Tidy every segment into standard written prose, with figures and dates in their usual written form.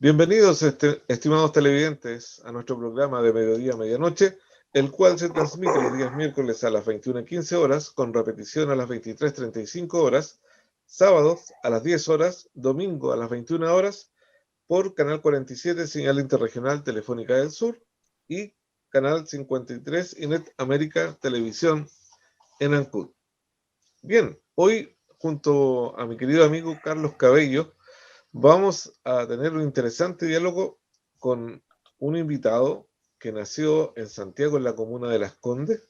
Bienvenidos, estimados televidentes, a nuestro programa de Mediodía a Medianoche, el cual se transmite los días miércoles a las 21:15 horas, con repetición a las 23:35 horas, sábados a las 10 horas, domingo a las 21 horas, por Canal 47, señal interregional Telefónica del Sur, y Canal 53, Inet América Televisión en Ancud. Bien, hoy, junto a mi querido amigo Carlos Cabello, vamos a tener un interesante diálogo con un invitado que nació en Santiago, en la comuna de Las Condes.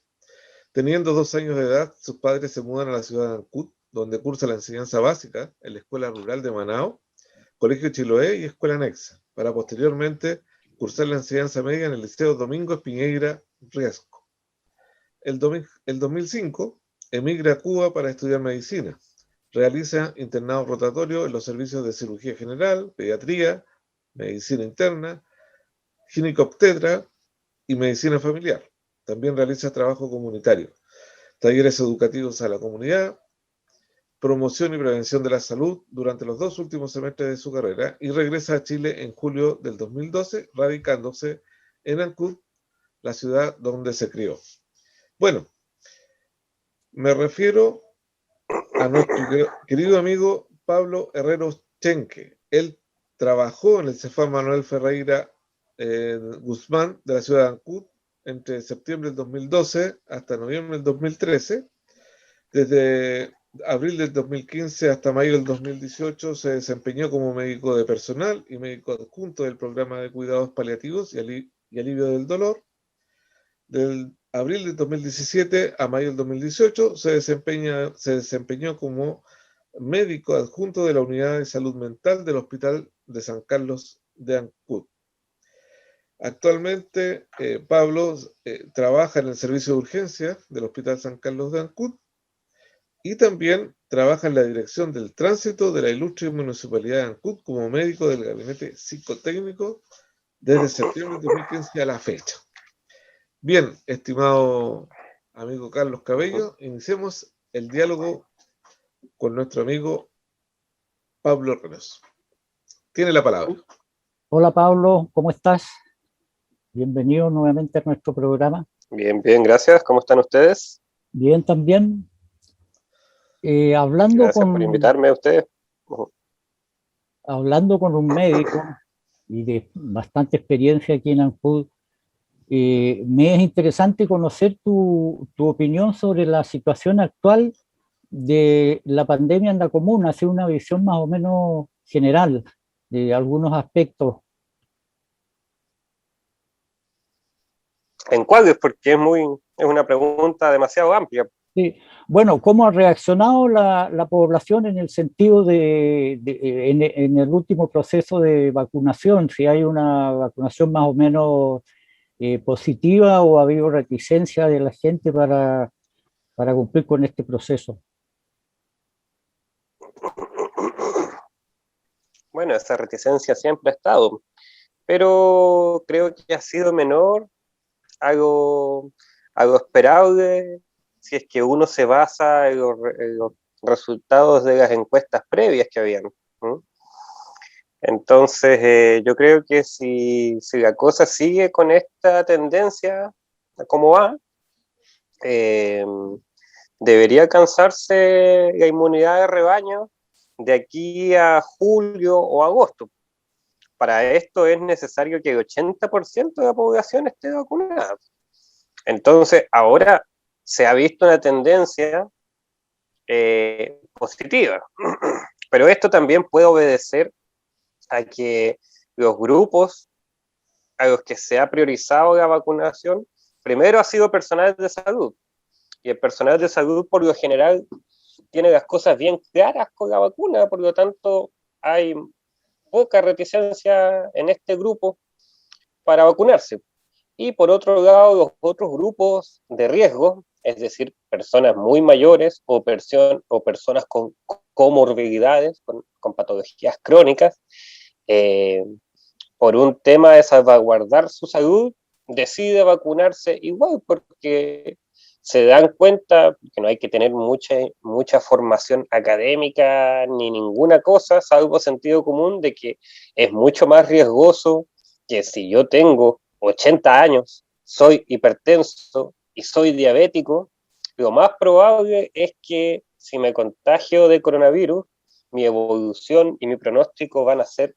Teniendo 2 años de edad, sus padres se mudan a la ciudad de Ancud, donde cursa la enseñanza básica en la Escuela Rural de Manao, Colegio Chiloé y Escuela Anexa, para posteriormente cursar la enseñanza media en el Liceo Domingo Espiñeira Riasco. El 2005 emigra a Cuba para estudiar medicina. Realiza internado rotatorio en los servicios de cirugía general, pediatría, medicina interna, ginecobstetra y medicina familiar. También realiza trabajo comunitario, talleres educativos a la comunidad, promoción y prevención de la salud durante los 2 últimos semestres de su carrera, y regresa a Chile en julio del 2012, radicándose en Ancud, la ciudad donde se crió. Bueno, me refiero a nuestro querido amigo Pablo Herreros Chenque. Él trabajó en el Cefam Manuel Ferreira Guzmán de la ciudad de Ancud entre septiembre del 2012 hasta noviembre del 2013. Desde abril del 2015 hasta mayo del 2018 se desempeñó como médico de personal y médico adjunto del programa de cuidados paliativos y alivio del dolor. Del abril del 2017 a mayo del 2018 se desempeñó como médico adjunto de la Unidad de Salud Mental del Hospital de San Carlos de Ancud. Actualmente, Pablo trabaja en el servicio de urgencia del Hospital San Carlos de Ancud y también trabaja en la dirección del tránsito de la ilustre Municipalidad de Ancud como médico del gabinete psicotécnico desde septiembre de 2015 a la fecha. Bien, estimado amigo Carlos Cabello, iniciemos el diálogo con nuestro amigo Pablo Herreros. Tiene la palabra. Hola Pablo, ¿cómo estás? Bienvenido nuevamente a nuestro programa. Bien, bien, gracias. ¿Cómo están ustedes? Bien también. Gracias por invitarme a ustedes. Hablando con un médico y de bastante experiencia aquí en Ancud, me es interesante conocer tu opinión sobre la situación actual de la pandemia en la comuna, hacer una visión más o menos general de algunos aspectos. ¿En cuáles? Porque es una pregunta demasiado amplia. Sí. Bueno, ¿cómo ha reaccionado la población en el sentido en el último proceso de vacunación? Si hay una vacunación más o menos positiva o ha habido reticencia de la gente para cumplir con este proceso. Bueno, esa reticencia siempre ha estado, pero creo que ha sido menor, algo esperable, si es que uno se basa en los resultados de las encuestas previas que habían. Entonces, yo creo que si la cosa sigue con esta tendencia, como va, debería alcanzarse la inmunidad de rebaño de aquí a julio o agosto. Para esto es necesario que el 80% de la población esté vacunada. Entonces, ahora se ha visto una tendencia positiva, pero esto también puede obedecer a que los grupos a los que se ha priorizado la vacunación, primero ha sido personal de salud, y el personal de salud por lo general tiene las cosas bien claras con la vacuna, por lo tanto hay poca reticencia en este grupo para vacunarse. Y por otro lado, los otros grupos de riesgo, es decir, personas muy mayores o personas con comorbilidades, con patologías crónicas, por un tema de salvaguardar su salud, decide vacunarse igual, porque se dan cuenta que no hay que tener mucha formación académica ni ninguna cosa, salvo sentido común, de que es mucho más riesgoso que si yo tengo 80 años, soy hipertenso y soy diabético, lo más probable es que si me contagio de coronavirus, mi evolución y mi pronóstico van a ser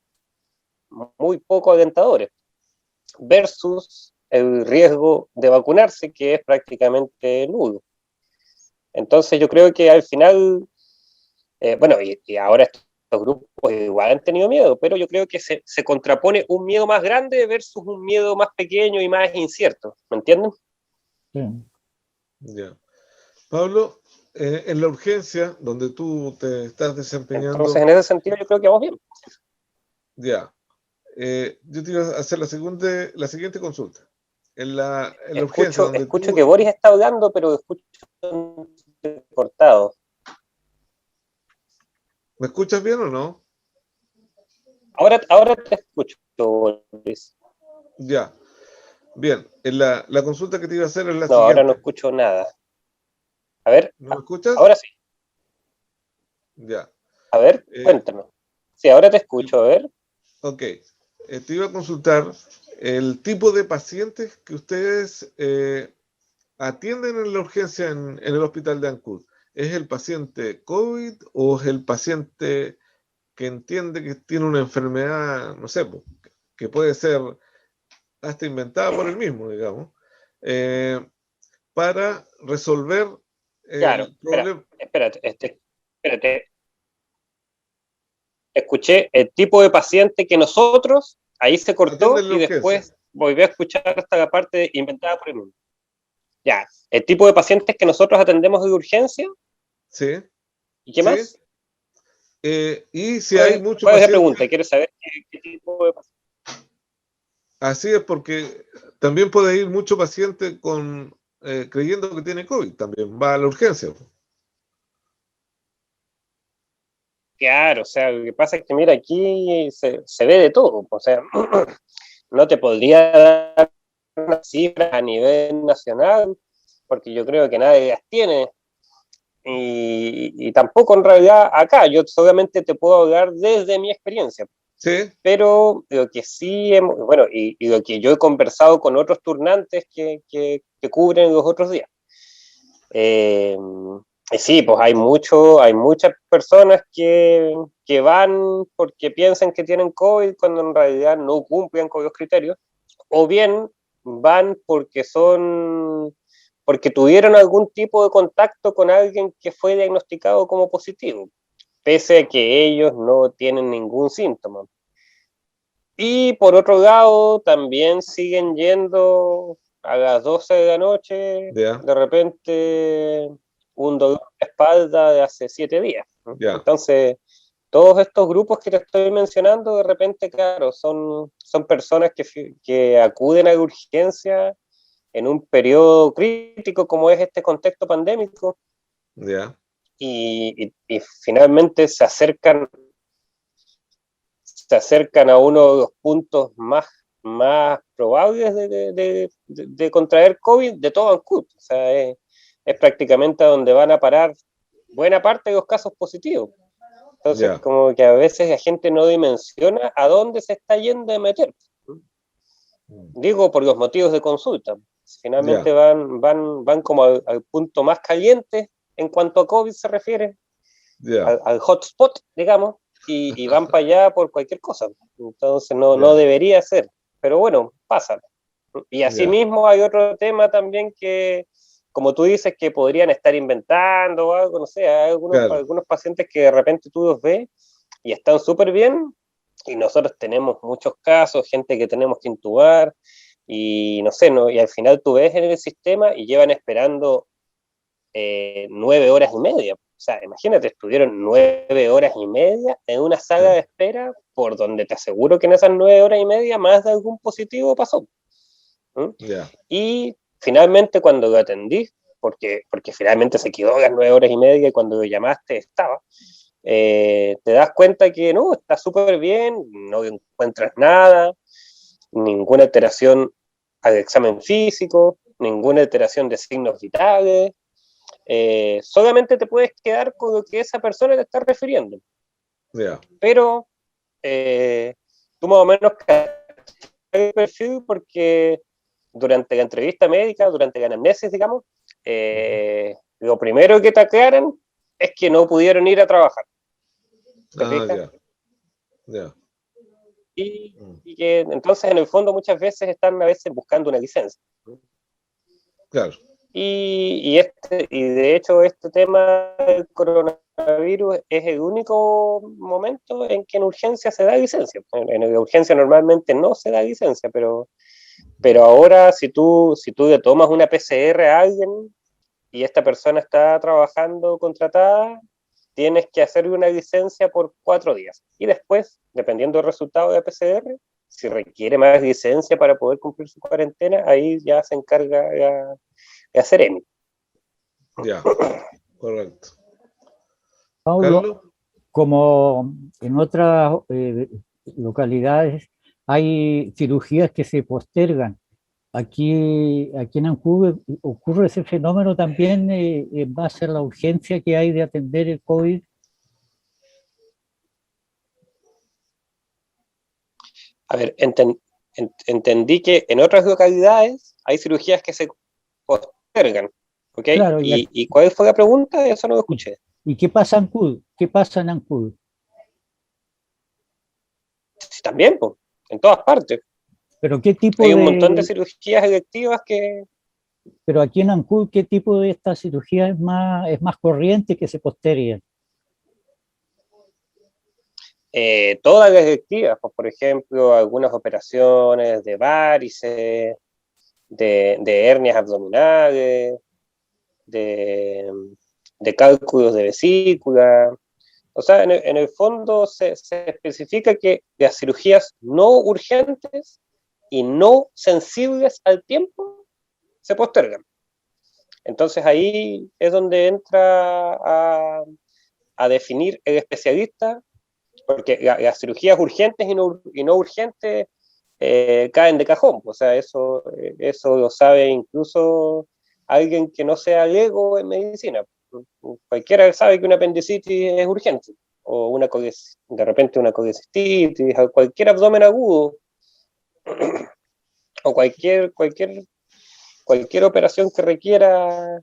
muy poco alentadores, versus el riesgo de vacunarse, que es prácticamente nulo. Entonces yo creo que al final, bueno, y ahora estos grupos igual han tenido miedo, pero yo creo que se contrapone un miedo más grande versus un miedo más pequeño y más incierto, ¿me entienden? Sí. Ya. Pablo, en la urgencia donde tú te estás desempeñando, Entonces en ese sentido yo creo que vamos bien. ya, yo te iba a hacer la siguiente consulta. En la urgencia donde Escucho tú... que Boris está hablando, pero escucho cortado. ¿Me escuchas bien o no? Ahora te escucho, Boris. Ya, bien. La consulta que te iba a hacer es la No, ahora no siguiente. escucho nada. A ver, ¿No me escuchas? ahora sí. Ya. A ver, Eh, cuéntanos. Sí, ahora te escucho, a ver. ok. Te iba a consultar el tipo de pacientes que ustedes atienden en la urgencia en el hospital de Ancud. ¿Es el paciente COVID o es el paciente que entiende que tiene una enfermedad, no sé, que puede ser hasta inventada por él mismo, digamos, eh, para resolver Claro, el problema? espérate. Escuché el tipo de paciente que nosotros, ahí se Atiende cortó en la y urgencia. después volví a escuchar hasta la parte inventada por el mundo. Ya, el tipo de pacientes que nosotros atendemos de urgencia, Sí, ¿y qué sí. más? Y si hay muchos ¿Cuál es la pacientes, pregunta? ¿Quieres saber qué tipo de paciente? así es porque también puede ir mucho paciente creyendo que tiene COVID, también va a la urgencia. Claro, o sea, lo que pasa es que, mira, aquí se ve de todo, o sea, no te podría dar una cifra a nivel nacional, porque yo creo que nadie las tiene, y tampoco en realidad acá, yo solamente te puedo hablar desde mi experiencia, Sí, pero lo que sí, bueno, y lo que yo he conversado con otros turnantes que cubren los otros días. Eh, y sí, pues hay muchas personas que van porque piensan que tienen COVID cuando en realidad no cumplen con los criterios, o bien van porque tuvieron algún tipo de contacto con alguien que fue diagnosticado como positivo, pese a que ellos no tienen ningún síntoma. Y por otro lado, también siguen yendo a las 12 de la noche, ya, de repente un dolor de espalda de hace 7 días, ¿no? ya, Entonces, todos estos grupos que te estoy mencionando, de repente, claro, son personas que acuden a la urgencia en un periodo crítico como es este contexto pandémico ya, y finalmente se acercan a uno de los puntos más probables de contraer COVID de todo Ancud. O sea, es prácticamente a donde van a parar buena parte de los casos positivos. Entonces, ya. como que a veces la gente no dimensiona a dónde se está yendo a meter. Digo, por los motivos de consulta. Finalmente Ya, van como al punto más caliente en cuanto a COVID se refiere, ya, al hotspot, digamos, y van para allá por cualquier cosa. Entonces no ya, debería ser, pero bueno, pasa. Y ya, asimismo hay otro tema también que, como tú dices, que podrían estar inventando o algo, no sé, hay claro, algunos pacientes que de repente tú los ves y están súper bien, y nosotros tenemos muchos casos, gente que tenemos que intubar, y no sé, y al final tú ves en el sistema y llevan esperando 9 horas y media. O sea, imagínate, estuvieron 9 horas y media en una sala ya, de espera por donde te aseguro que en esas 9 horas y media más de algún positivo pasó. ¿Mm? ya, Y finalmente cuando lo atendí, porque finalmente se quedó a las 9 horas y media y cuando lo llamaste estaba, te das cuenta que no, está súper bien, no encuentras nada, ninguna alteración al examen físico, ninguna alteración de signos vitales, solamente te puedes quedar con lo que esa persona te está refiriendo. Ya. Pero tú más o menos el perfil porque durante la entrevista médica, durante la anamnesis, digamos, lo primero que te aclaran es que no pudieron ir a trabajar. ¿Te fijas? Ya. Ya. Y que entonces en el fondo muchas veces están a veces buscando una licencia. Claro. Y de hecho este tema del coronavirus es el único momento en que en urgencia se da licencia. En urgencia normalmente no se da licencia, pero ahora si tú le tomas una PCR a alguien y esta persona está trabajando contratada, tienes que hacer una licencia por 4 días. Y después, dependiendo del resultado de la PCR, si requiere más licencia para poder cumplir su cuarentena, ahí ya se encarga de hacer EMI. Ya, correcto. Paulo, Carlos. como en otras localidades hay cirugías que se postergan, aquí en Ancud ocurre ese fenómeno también en base a la urgencia que hay de atender el COVID. A ver, entendí que en otras localidades hay cirugías que se postergan, ¿ok? Claro, ¿Y cuál fue la pregunta? Eso no lo escuché. ¿y qué pasa en Ancud? ¿Qué pasa en Ancud? Sí, también, pues, en todas partes. Pero qué tipo Hay un montón de de, cirugías electivas que pero aquí en Ancud, ¿qué tipo de esta cirugía es más corriente que se postergue? todas las electivas, pues, por ejemplo, algunas operaciones de varices, de hernias abdominales, de, de cálculos de vesícula. O sea, en el fondo se especifica que las cirugías no urgentes y no sensibles al tiempo se postergan. Entonces ahí es donde entra a definir el especialista, porque las cirugías urgentes y no urgentes caen de cajón. O sea, eso lo sabe incluso alguien que no sea lego en medicina. Cualquiera sabe que una apendicitis es urgente, o de repente una colecistitis, o cualquier abdomen agudo, o cualquier operación que requiera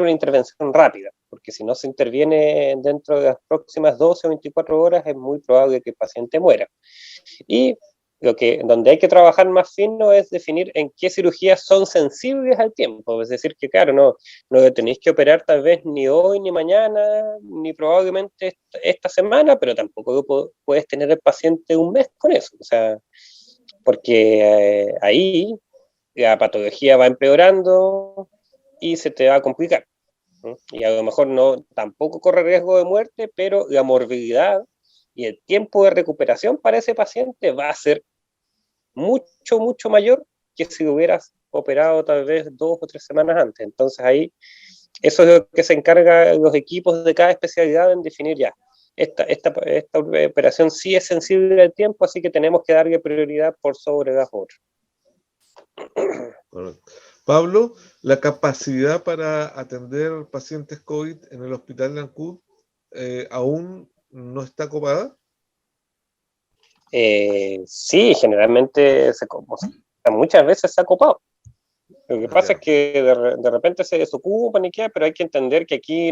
una intervención rápida, porque si no se interviene dentro de las próximas 12 o 24 horas es muy probable que el paciente muera. Y donde hay que trabajar más fino es definir en qué cirugías son sensibles al tiempo, es decir, que claro, no lo tenéis que operar tal vez ni hoy, ni mañana, ni probablemente esta semana, pero tampoco puedes tener el paciente un mes con eso, o sea, porque ahí la patología va empeorando y se te va a complicar. ¿No? Y a lo mejor tampoco corre riesgo de muerte, pero la morbilidad y el tiempo de recuperación para ese paciente va a ser mucho, mucho mayor que si lo hubieras operado tal vez 2 o 3 semanas antes. Entonces ahí, eso es lo que se encarga los equipos de cada especialidad en definir ya. Esta operación sí es sensible al tiempo, así que tenemos que darle prioridad por sobre las otras. Correcto. Pablo, ¿la capacidad para atender pacientes COVID en el hospital de Ancud aún no está copada? Sí, generalmente muchas veces se ha copado. Lo que pasa es que de repente se desocupan y queda, pero hay que entender que aquí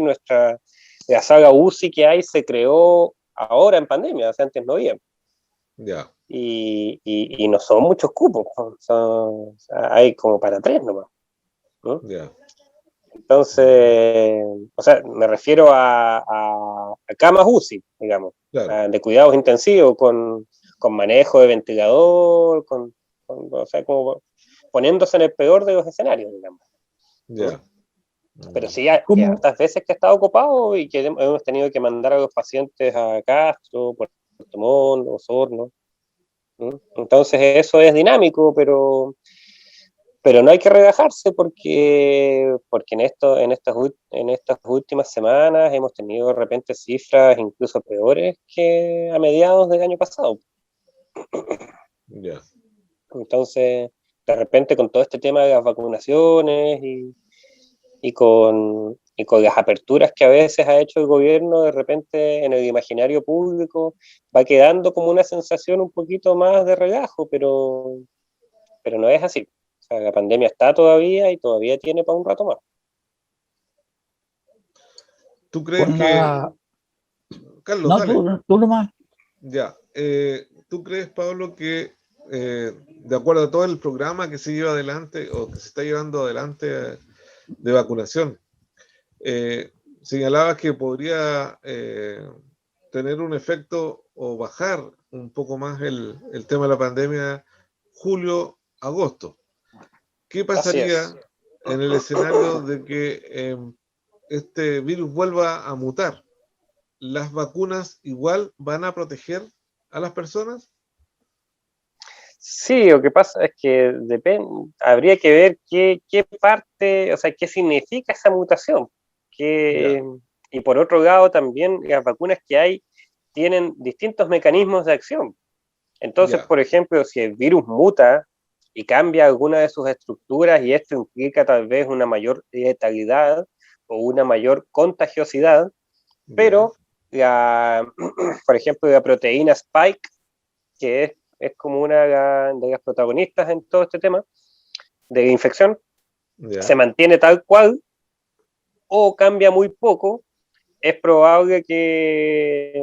la saga UCI que hay se creó ahora en pandemia, o sea, antes no había. Ya. Y no son muchos cupos, hay como para 3 nomás, ¿no? Ya. Entonces, o sea, me refiero a camas UCI, digamos, Claro. de cuidados intensivos, con manejo de ventilador, o sea, como poniéndose en el peor de los escenarios, digamos. Ya. Pero sí, hay ¿Cómo? hartas veces que ha estado ocupado y que hemos tenido que mandar a los pacientes a Castro, Puerto Montt, Osorno. ¿No? Entonces eso es dinámico, pero no hay que relajarse porque en estas últimas semanas hemos tenido de repente cifras incluso peores que a mediados del año pasado. Ya. Entonces de repente con todo este tema de las vacunaciones y con las aperturas que a veces ha hecho el gobierno, de repente en el imaginario público va quedando como una sensación un poquito más de relajo, pero no es así. O sea, la pandemia está todavía y todavía tiene para un rato más. ¿Tú crees Con que, la... Carlos, No, dale, tú nomás. ya, ¿tú crees, Pablo, que de acuerdo a todo el programa que se lleva adelante o que se está llevando adelante de vacunación, señalabas que podría tener un efecto o bajar un poco más el tema de la pandemia julio, agosto? ¿Qué Así es. pasaría en el escenario de que este virus vuelva a mutar? ¿Las vacunas igual van a proteger a las personas? Sí, lo que pasa es que habría que ver qué parte, o sea, qué significa esa mutación. Ya, Y por otro lado, también las vacunas que hay tienen distintos mecanismos de acción. Entonces, ya, por ejemplo, si el virus muta y cambia alguna de sus estructuras y esto implica tal vez una mayor letalidad o una mayor contagiosidad, ya, pero por ejemplo, la proteína Spike, que es como una de las protagonistas en todo este tema de infección, se ya, mantiene tal cual o cambia muy poco, es probable que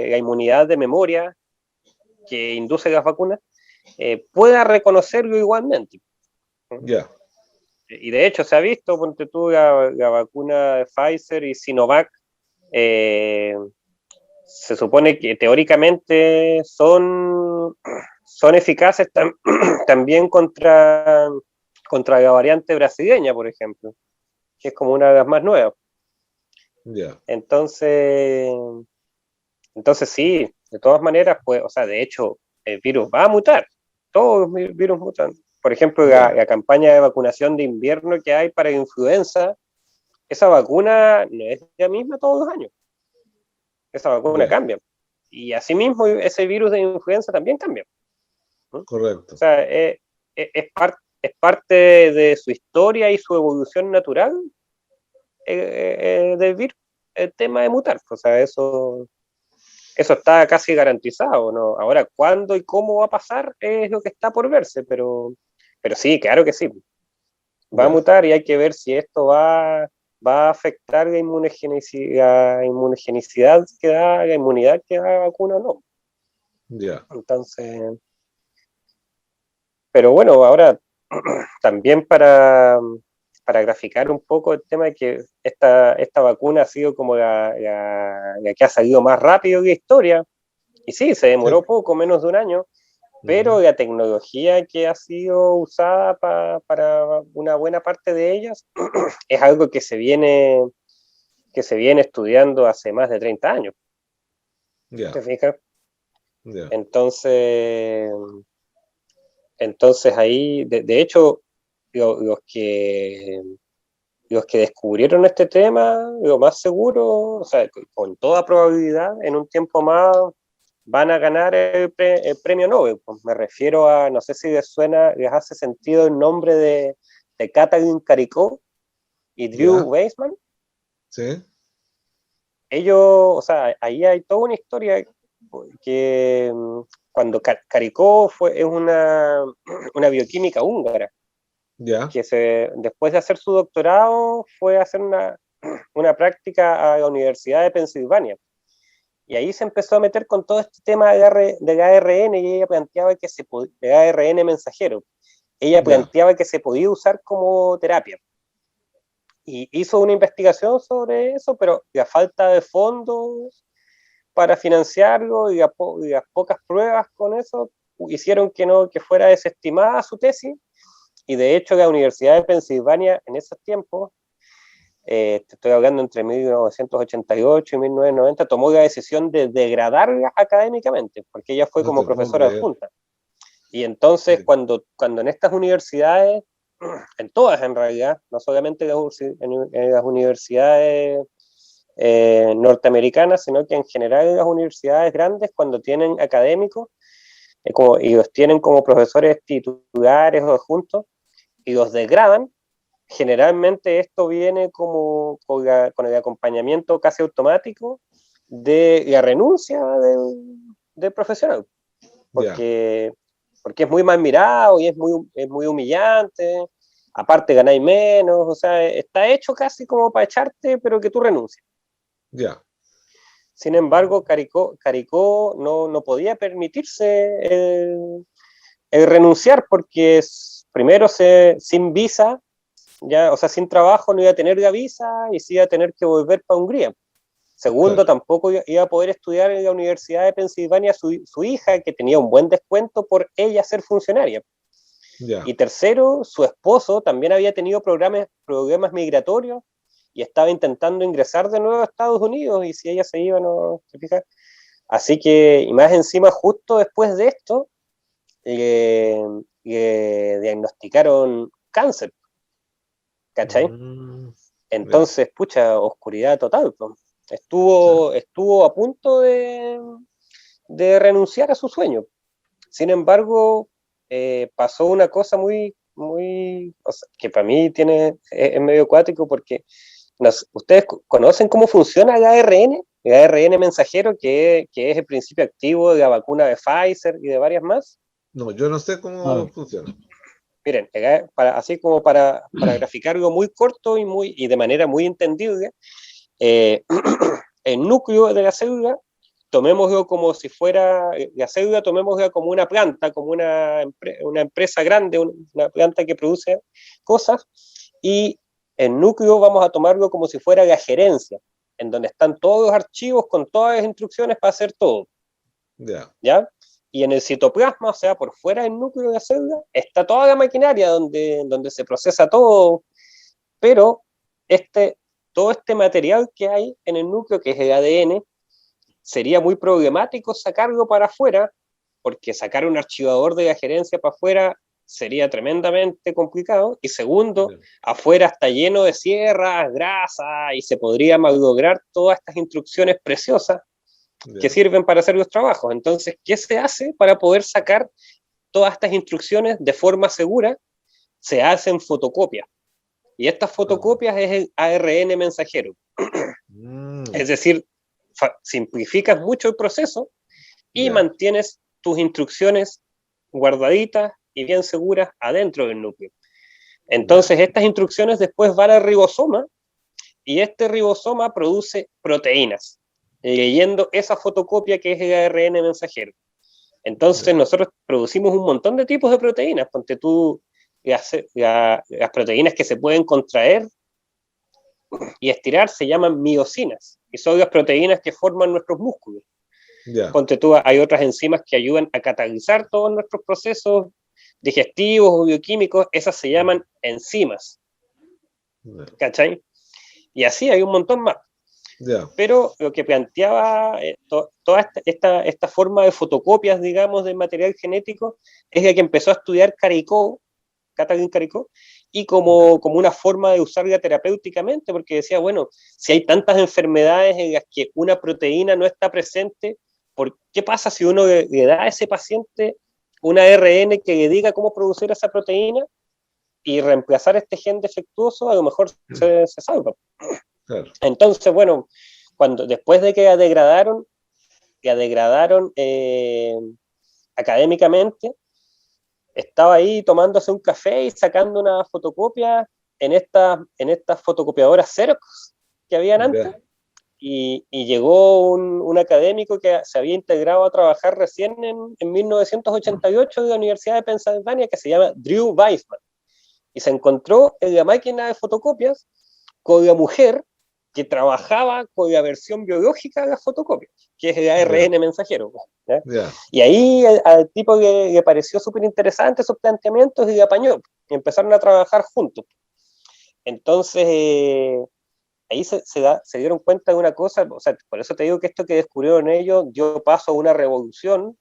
la inmunidad de memoria que induce las vacunas pueda reconocerlo igualmente. ya, Y de hecho se ha visto, ponte tú, la vacuna de Pfizer y Sinovac, eh, se supone que teóricamente son eficaces también contra la variante brasileña, por ejemplo, que es como una de las más nuevas. ya, Entonces, entonces sí, de todas maneras, pues, o sea, de hecho, el virus va a mutar, todos los virus mutan. Por ejemplo, ya, la campaña de vacunación de invierno que hay para influenza, esa vacuna no es la misma todos los años, esa vacuna ya, cambia. Y asimismo, ese virus de influenza también cambia, ¿no? O correcto. sea, es parte de su historia y su evolución natural del virus, el tema de mutar. O sea, eso está casi garantizado, ¿no? Ahora, cuándo y cómo va a pasar es lo que está por verse, pero sí, claro que sí. Va a Ya, mutar y hay que ver si esto va a afectar la inmunogenicidad que da, la inmunidad que da la vacuna o no. ya, Entonces, pero bueno, ahora también para graficar un poco el tema de que esta vacuna ha sido como la que ha salido más rápido de la historia, y sí, se sí, demoró poco, menos de un año, pero ujú, la tecnología que ha sido usada para una buena parte de ellas es algo que se viene estudiando hace más de 30 años, ya, ¿te fijas? ya, Entonces ahí, de hecho, lo- los que los que descubrieron este tema, lo más seguro, o sea, con toda probabilidad, en un tiempo más van a ganar el premio Nobel. Pues me refiero a, no sé si les hace sentido el nombre de Katalin Karikó y Drew ya, Weissman. sí, Ellos, o sea, ahí hay toda una historia que cuando Karikó es una bioquímica húngara, ya, que después de hacer su doctorado fue a hacer una práctica a la Universidad de Pensilvania. Y ahí se empezó a meter con todo este tema del ARN y ella planteaba que el ARN mensajero. Ella ya, planteaba que se podía usar como terapia. Y hizo una investigación sobre eso, pero la falta de fondos para financiarlo y las pocas pruebas con eso hicieron que fuera desestimada su tesis. Y de hecho la Universidad de Pensilvania en esos tiempos, te estoy hablando entre 1988 y 1990, tomó la decisión de degradarla académicamente, porque ella fue no como te puedo profesora creer. adjunta. Y entonces Sí, cuando en estas universidades, en todas en realidad, no solamente en las universidades norteamericanas, sino que en general en las universidades grandes, cuando tienen académicos, y los tienen como profesores titulares o adjuntos, y los degradan. Generalmente esto viene como con el acompañamiento casi automático de la renuncia del profesional, porque es muy mal mirado y es muy humillante, aparte ganáis menos, o sea, está hecho casi como para echarte, pero que tú renuncies. Sin embargo, Caricó no podía permitirse el renunciar, porque primero sin visa, ya, o sea, sin trabajo no iba a tener la visa y sí iba a tener que volver para Hungría. Segundo, tampoco iba a poder estudiar en la Universidad de Pensilvania su hija, que tenía un buen descuento por ella ser funcionaria. Y tercero, su esposo también había tenido problemas migratorios y estaba intentando ingresar de nuevo a Estados Unidos, y si ella se iba, no se fija. Así que, y más encima, justo después de esto, le diagnosticaron cáncer, ¿cachai? Entonces, pucha, oscuridad total, pues. Estuvo a punto de renunciar a su sueño. Sin embargo, pasó una cosa muy, o sea, que para mí es medio acuático, porque ¿ustedes conocen cómo funciona el ARN? El ARN mensajero, que es el principio activo de la vacuna de Pfizer y de varias más. No, yo no sé cómo funciona. Miren, así como para graficarlo muy corto y de manera muy entendible, el núcleo de la célula, tomémoslo como si fuera la célula, tomémosla como una planta, como una empresa grande, una planta que produce cosas, y el núcleo vamos a tomarlo como si fuera la gerencia, en donde están todos los archivos con todas las instrucciones para hacer todo. ¿Ya? Y en el citoplasma, o sea, por fuera del núcleo de la célula, está toda la maquinaria donde se procesa todo, pero todo este material que hay en el núcleo, que es el ADN, sería muy problemático sacarlo para afuera, porque sacar un archivador de la gerencia para afuera sería tremendamente complicado, y segundo, afuera está lleno de sierras, grasa, y se podría malograr todas estas instrucciones preciosas que sirven para hacer los trabajos. Entonces, ¿qué se hace para poder sacar todas estas instrucciones de forma segura? Se hacen fotocopias. Y estas fotocopias es el ARN mensajero. Es decir, simplificas mucho el proceso y mantienes tus instrucciones guardaditas y bien seguras adentro del núcleo. Entonces, estas instrucciones después van al ribosoma, y este ribosoma produce proteínas, leyendo esa fotocopia que es el ARN mensajero. Entonces, nosotros producimos un montón de tipos de proteínas. Ponte tú, las proteínas que se pueden contraer y estirar se llaman miosinas, y son las proteínas que forman nuestros músculos. Ponte tú, hay otras enzimas que ayudan a catalizar todos nuestros procesos digestivos o bioquímicos, esas se llaman enzimas. ¿Cachai? Y así hay un montón más. Pero lo que planteaba toda esta forma de fotocopias, digamos, del material genético, es la que empezó a estudiar Katalin Karikó, y como una forma de usarla terapéuticamente, porque decía, bueno, si hay tantas enfermedades en las que una proteína no está presente, ¿qué pasa si uno le da a ese paciente una ARN que le diga cómo producir esa proteína y reemplazar este gen defectuoso? A lo mejor se salva. Entonces, bueno, después de que la degradaron académicamente, estaba ahí tomándose un café y sacando una fotocopia en estas fotocopiadoras Xerox que habían antes, y llegó un académico que se había integrado a trabajar recién en 1988 de la Universidad de Pensilvania, que se llama Drew Weissman, y se encontró en la máquina de fotocopias con la mujer que trabajaba con la versión biológica de las fotocopias, que es el ARN mensajero. Y ahí al tipo le pareció súper interesante sus planteamientos y le apañó, y empezaron a trabajar juntos. Entonces, ahí se dieron cuenta de una cosa, o sea, por eso te digo que esto que descubrieron ellos dio paso a una revolución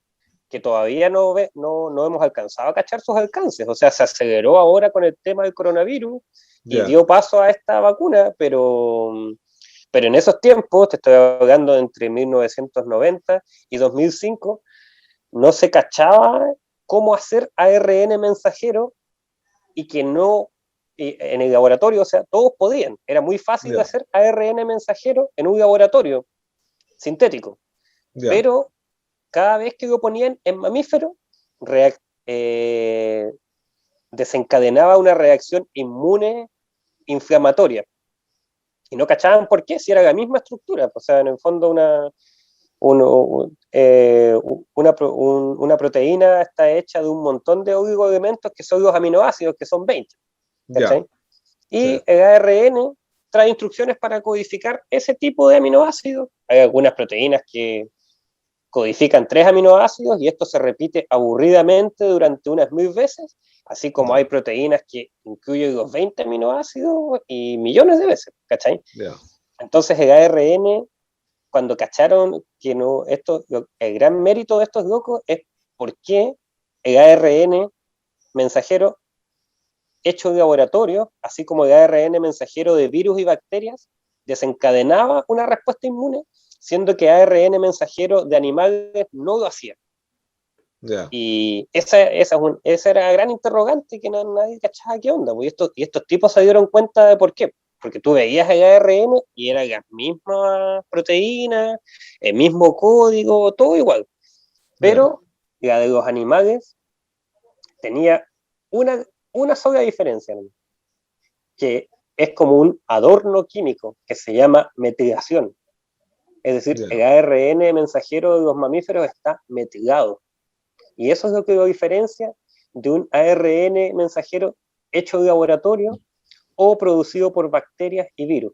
que todavía no hemos alcanzado a cachar sus alcances. O sea, se aceleró ahora con el tema del coronavirus y dio paso a esta vacuna, pero en esos tiempos, te estoy hablando entre 1990 y 2005, no se cachaba cómo hacer ARN mensajero y que no, en el laboratorio, o sea, todos podían. Era muy fácil de hacer ARN mensajero en un laboratorio sintético. Pero cada vez que lo ponían en mamífero, desencadenaba una reacción inmune inflamatoria. Y no cachaban por qué, si era la misma estructura. O sea, en el fondo una proteína está hecha de un montón de oligoelementos que son los aminoácidos, que son 20. ¿Cachai? Y el ARN trae instrucciones para codificar ese tipo de aminoácidos. Hay algunas proteínas que codifican 3 aminoácidos y esto se repite aburridamente durante unas 1000 veces, así como hay proteínas que incluyen los 20 aminoácidos y millones de veces, ¿cachai? Entonces el ARN, cuando cacharon que no, el gran mérito de estos locos es por qué el ARN mensajero hecho en laboratorio, así como el ARN mensajero de virus y bacterias, desencadenaba una respuesta inmune, siendo que ARN mensajero de animales no lo hacía. Y esa era la gran interrogante que nadie cachaba qué onda. Y estos tipos se dieron cuenta de por qué. Porque tú veías el ARN y era la misma proteína, el mismo código, todo igual. Pero la de los animales tenía una sola diferencia, ¿no? Que es como un adorno químico que se llama metilación. Es decir, el ARN mensajero de los mamíferos está metilado. Y eso es lo que lo diferencia de un ARN mensajero hecho en laboratorio o producido por bacterias y virus.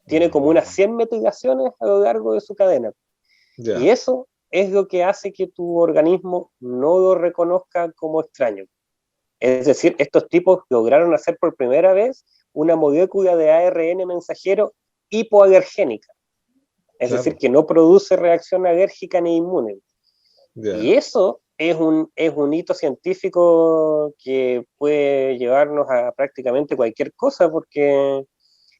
Tiene como unas 100 metilaciones a lo largo de su cadena. Y eso es lo que hace que tu organismo no lo reconozca como extraño. Es decir, estos tipos lograron hacer por primera vez una molécula de ARN mensajero hipoalergénica. Es decir, que no produce reacción alérgica ni inmune. Y eso es un hito científico que puede llevarnos a prácticamente cualquier cosa, porque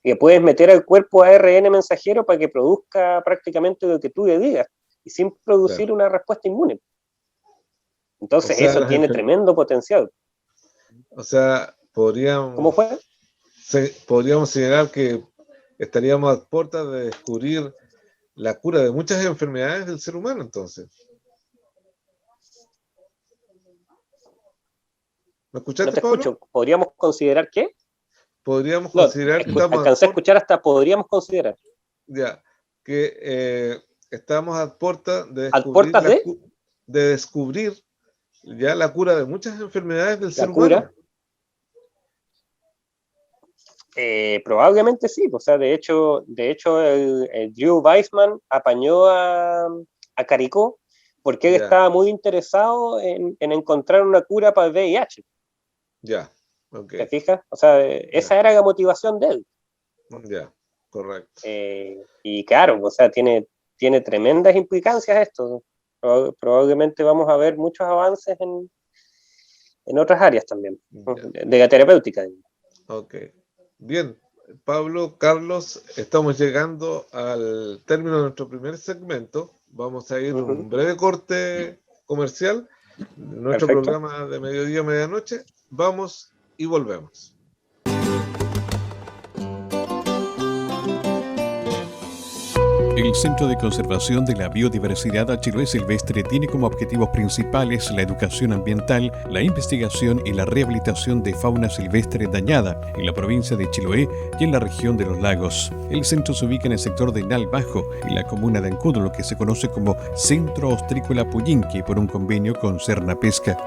le puedes meter al cuerpo ARN mensajero para que produzca prácticamente lo que tú le digas, y sin producir una respuesta inmune. Entonces, eso tiene tremendo potencial. O sea, ¿Cómo fue? Podríamos señalar que estaríamos a puertas de descubrir la cura de muchas enfermedades del ser humano, entonces. ¿Me escuchaste, No te Pablo? escucho. ¿Podríamos considerar qué? Podríamos considerar que estamos alcancé a escuchar hasta podríamos considerar. Que estamos a puertas de descubrir ya la cura de muchas enfermedades del ser humano. Probablemente sí. O sea, de hecho el Drew Weissman apañó a Caricó porque él estaba muy interesado en encontrar una cura para el VIH. ¿Te fijas? O sea, esa era la motivación de él. Correcto. Y claro, o sea, tiene tremendas implicancias esto. Probablemente vamos a ver muchos avances en otras áreas también, de la terapéutica. Bien, Pablo, Carlos, estamos llegando al término de nuestro primer segmento. Vamos a ir a un breve corte comercial. Nuestro programa de mediodía, medianoche. Vamos y volvemos. El Centro de Conservación de la Biodiversidad Chiloé Silvestre tiene como objetivos principales la educación ambiental, la investigación y la rehabilitación de fauna silvestre dañada en la provincia de Chiloé y en la región de los lagos. El centro se ubica en el sector de Nal Bajo, en la comuna de Ancud, lo que se conoce como Centro Ostrícola Puyinqui, por un convenio con Serna Pesca.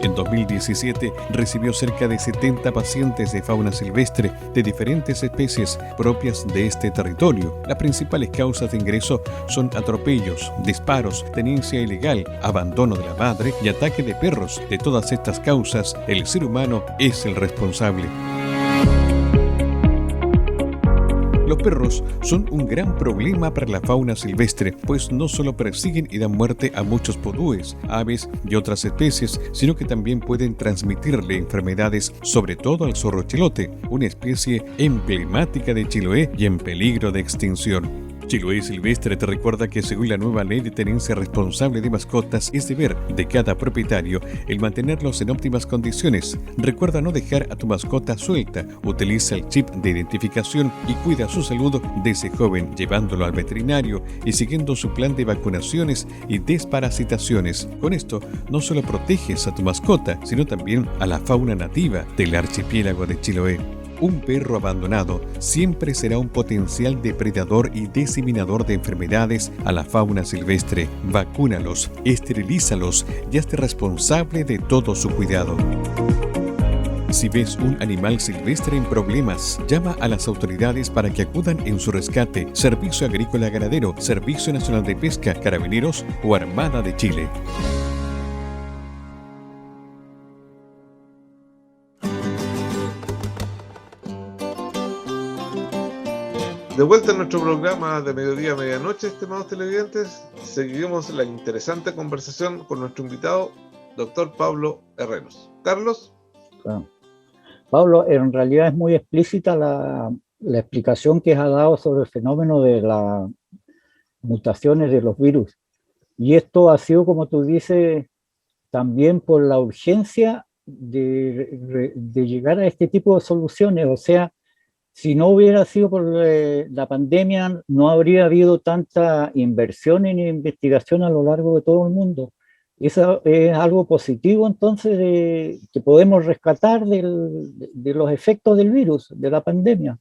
En 2017 recibió cerca de 70 pacientes de fauna silvestre de diferentes especies propias de este territorio. Las principales causas de ingreso son atropellos, disparos, tenencia ilegal, abandono de la madre y ataque de perros. De todas estas causas, el ser humano es el responsable. Los perros son un gran problema para la fauna silvestre, pues no solo persiguen y dan muerte a muchos podúes, aves y otras especies, sino que también pueden transmitirle enfermedades, sobre todo al zorro chilote, una especie emblemática de Chiloé y en peligro de extinción. Chiloé Silvestre te recuerda que según la nueva ley de tenencia responsable de mascotas, es deber de cada propietario el mantenerlos en óptimas condiciones. Recuerda no dejar a tu mascota suelta, utiliza el chip de identificación y cuida su salud desde joven, llevándolo al veterinario y siguiendo su plan de vacunaciones y desparasitaciones. Con esto, no solo proteges a tu mascota, sino también a la fauna nativa del archipiélago de Chiloé. Un perro abandonado siempre será un potencial depredador y diseminador de enfermedades a la fauna silvestre. Vacúnalos, esterilízalos y hazte responsable de todo su cuidado. Si ves un animal silvestre en problemas, llama a las autoridades para que acudan en su rescate. Servicio Agrícola Ganadero, Servicio Nacional de Pesca, Carabineros o Armada de Chile. De vuelta en nuestro programa de mediodía a medianoche, estimados televidentes, seguimos la interesante conversación con nuestro invitado, doctor Pablo Herreros. Carlos. Pablo, en realidad es muy explícita la explicación que has dado sobre el fenómeno de las mutaciones de los virus. Y esto ha sido, como tú dices, también por la urgencia de llegar a este tipo de soluciones. O sea, si no hubiera sido por la pandemia, no habría habido tanta inversión en investigación a lo largo de todo el mundo. Eso es algo positivo, entonces, que podemos rescatar de los efectos del virus, de la pandemia.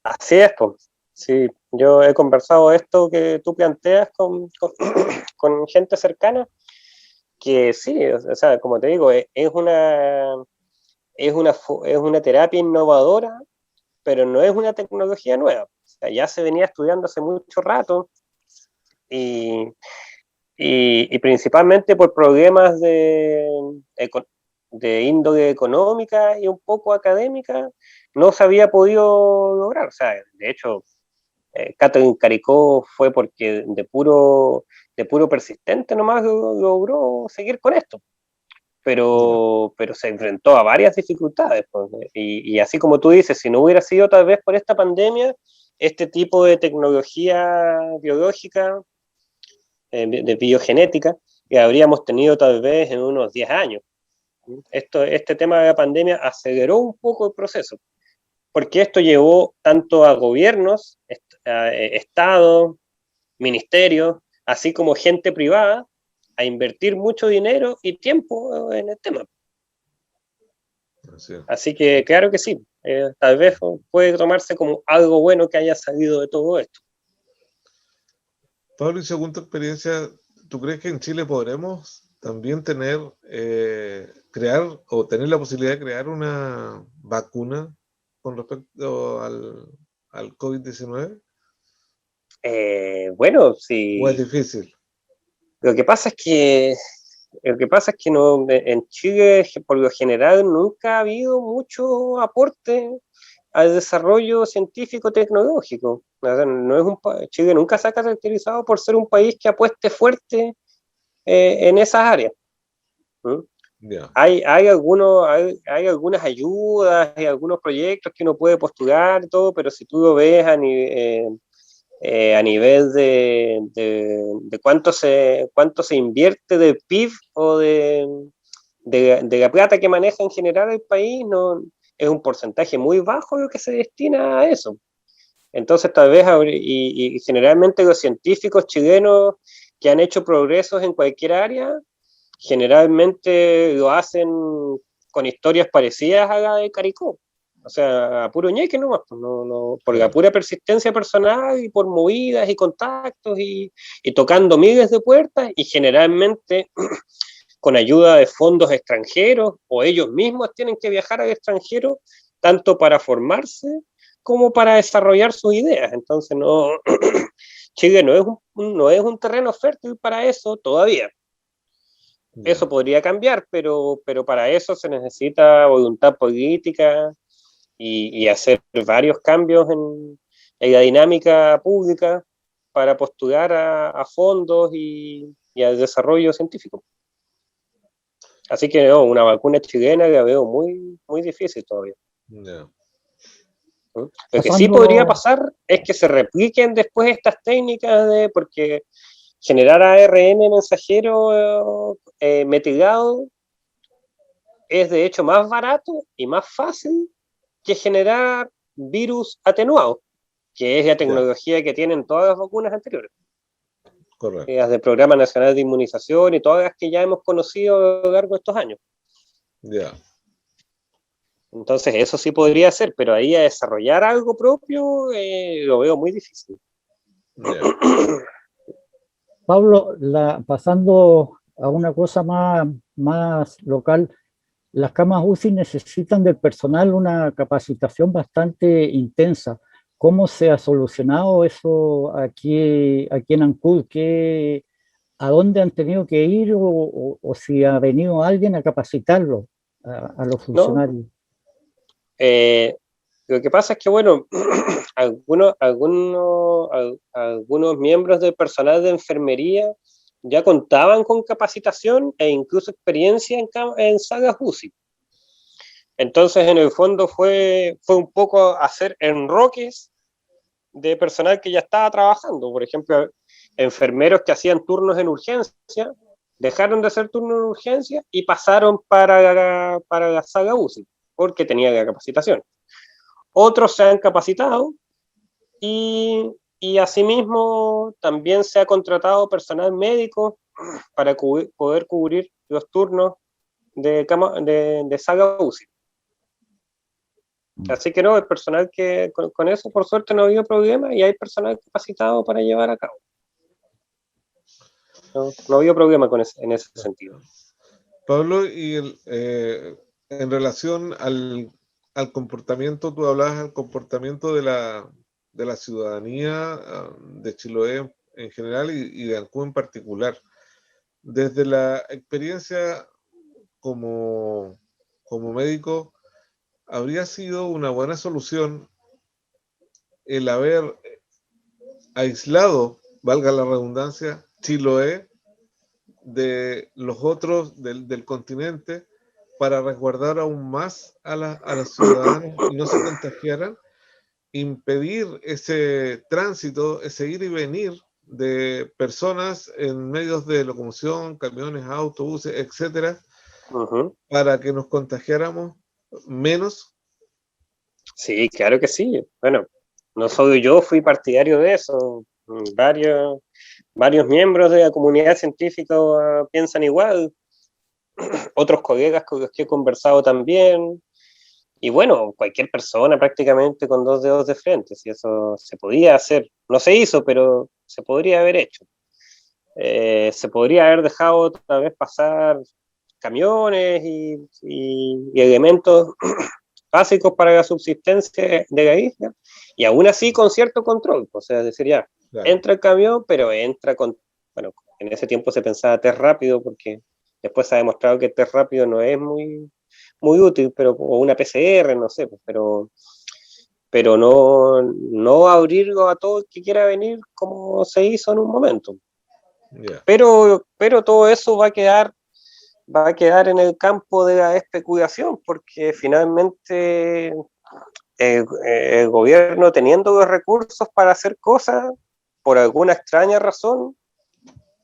Así es, pues. Sí, yo he conversado esto que tú planteas con gente cercana, que sí, o sea, como te digo, es una terapia innovadora, pero no es una tecnología nueva. O sea, ya se venía estudiando hace mucho rato y principalmente por problemas de índole económica y un poco académica, no se había podido lograr. O sea, de hecho, Catherine Caricó fue porque de puro persistente nomás logró seguir con esto. Pero se enfrentó a varias dificultades, pues, y así como tú dices, si no hubiera sido tal vez por esta pandemia, este tipo de tecnología biológica, de biogenética, que habríamos tenido tal vez en unos 10 años. Este tema de la pandemia aceleró un poco el proceso, porque esto llevó tanto a gobiernos, estados, ministerios, así como gente privada, a invertir mucho dinero y tiempo en el tema. Así que claro que sí, tal vez puede tomarse como algo bueno que haya salido de todo esto. Pablo, y según tu experiencia, ¿tú crees que en Chile podremos también crear o tener la posibilidad de crear una vacuna con respecto al COVID-19? Bueno, sí. ¿O es difícil? Lo que pasa es que no, en Chile, por lo general, nunca ha habido mucho aporte al desarrollo científico-tecnológico. Chile nunca se ha caracterizado por ser un país que apueste fuerte en esas áreas. Yeah. Hay algunas ayudas, hay algunos proyectos que uno puede postular, todo, pero si tú lo ves a nivel de cuánto se invierte del PIB o de la plata que maneja en general el país, no, es un porcentaje muy bajo lo que se destina a eso. Entonces tal vez, y generalmente los científicos chilenos que han hecho progresos en cualquier área, generalmente lo hacen con historias parecidas a la de Caricó. O sea, a puro ñeque nomás, no, por la pura persistencia personal y por movidas y contactos y tocando miles de puertas, y generalmente con ayuda de fondos extranjeros, o ellos mismos tienen que viajar al extranjero tanto para formarse como para desarrollar sus ideas. Entonces Chile no es un terreno fértil para eso todavía. Eso podría cambiar, pero para eso se necesita voluntad política y hacer varios cambios en la dinámica pública para postular a fondos y al desarrollo científico. Así que una vacuna chilena la veo muy, muy difícil todavía. Yeah. Lo que sí podría pasar es que se repliquen después estas técnicas porque generar ARN mensajero metilado es de hecho más barato y más fácil que generar virus atenuados, que es la tecnología que tienen todas las vacunas anteriores. Correcto. Las del Programa Nacional de Inmunización y todas las que ya hemos conocido a lo largo de estos años. Ya. Entonces eso sí podría ser, pero ahí a desarrollar algo propio lo veo muy difícil. Ya. Pablo, pasando a una cosa más local, las camas UCI necesitan del personal una capacitación bastante intensa. ¿Cómo se ha solucionado eso aquí en Ancud? ¿A dónde han tenido que ir o si ha venido alguien a capacitarlo a los funcionarios? Lo que pasa es que, bueno, algunos miembros del personal de enfermería ya contaban con capacitación e incluso experiencia en sagas UCI. Entonces, en el fondo fue un poco hacer enroques de personal que ya estaba trabajando. Por ejemplo, enfermeros que hacían turnos en urgencia, dejaron de hacer turnos en urgencia y pasaron para la saga UCI, porque tenían la capacitación. Otros se han capacitado y asimismo también se ha contratado personal médico para poder cubrir los turnos de saga UCI. Así que no, el personal que con eso por suerte no ha habido problema y hay personal capacitado para llevar a cabo. No ha habido problema en ese sentido. Pablo, y en relación al comportamiento, tú hablabas del comportamiento de la ciudadanía de Chiloé en general y de Ancud en particular. Desde la experiencia como médico, ¿habría sido una buena solución el haber aislado, valga la redundancia, Chiloé de los otros del continente para resguardar aún más a los ciudadanos y no se contagiaran, impedir ese tránsito, ese ir y venir de personas en medios de locomoción, camiones, autobuses, etcétera, para que nos contagiáramos menos? Sí, claro que sí. Bueno, no solo yo fui partidario de eso. Varios miembros de la comunidad científica piensan igual. Otros colegas con los que he conversado también. Y bueno, cualquier persona prácticamente con 2 dedos de frente, si eso se podía hacer. No se hizo, pero se podría haber hecho. Se podría haber dejado tal vez pasar camiones y elementos básicos para la subsistencia de la isla, y aún así con cierto control. O sea, es decir, ya, claro, entra el camión, pero entra con, bueno, en ese tiempo se pensaba test rápido, porque después se ha demostrado que el test rápido no es muy útil, o una PCR, no sé, pero no abrirlo a todo el que quiera venir como se hizo en un momento. Yeah. Pero todo eso va a quedar en el campo de la especulación, porque finalmente el gobierno, teniendo los recursos para hacer cosas, por alguna extraña razón,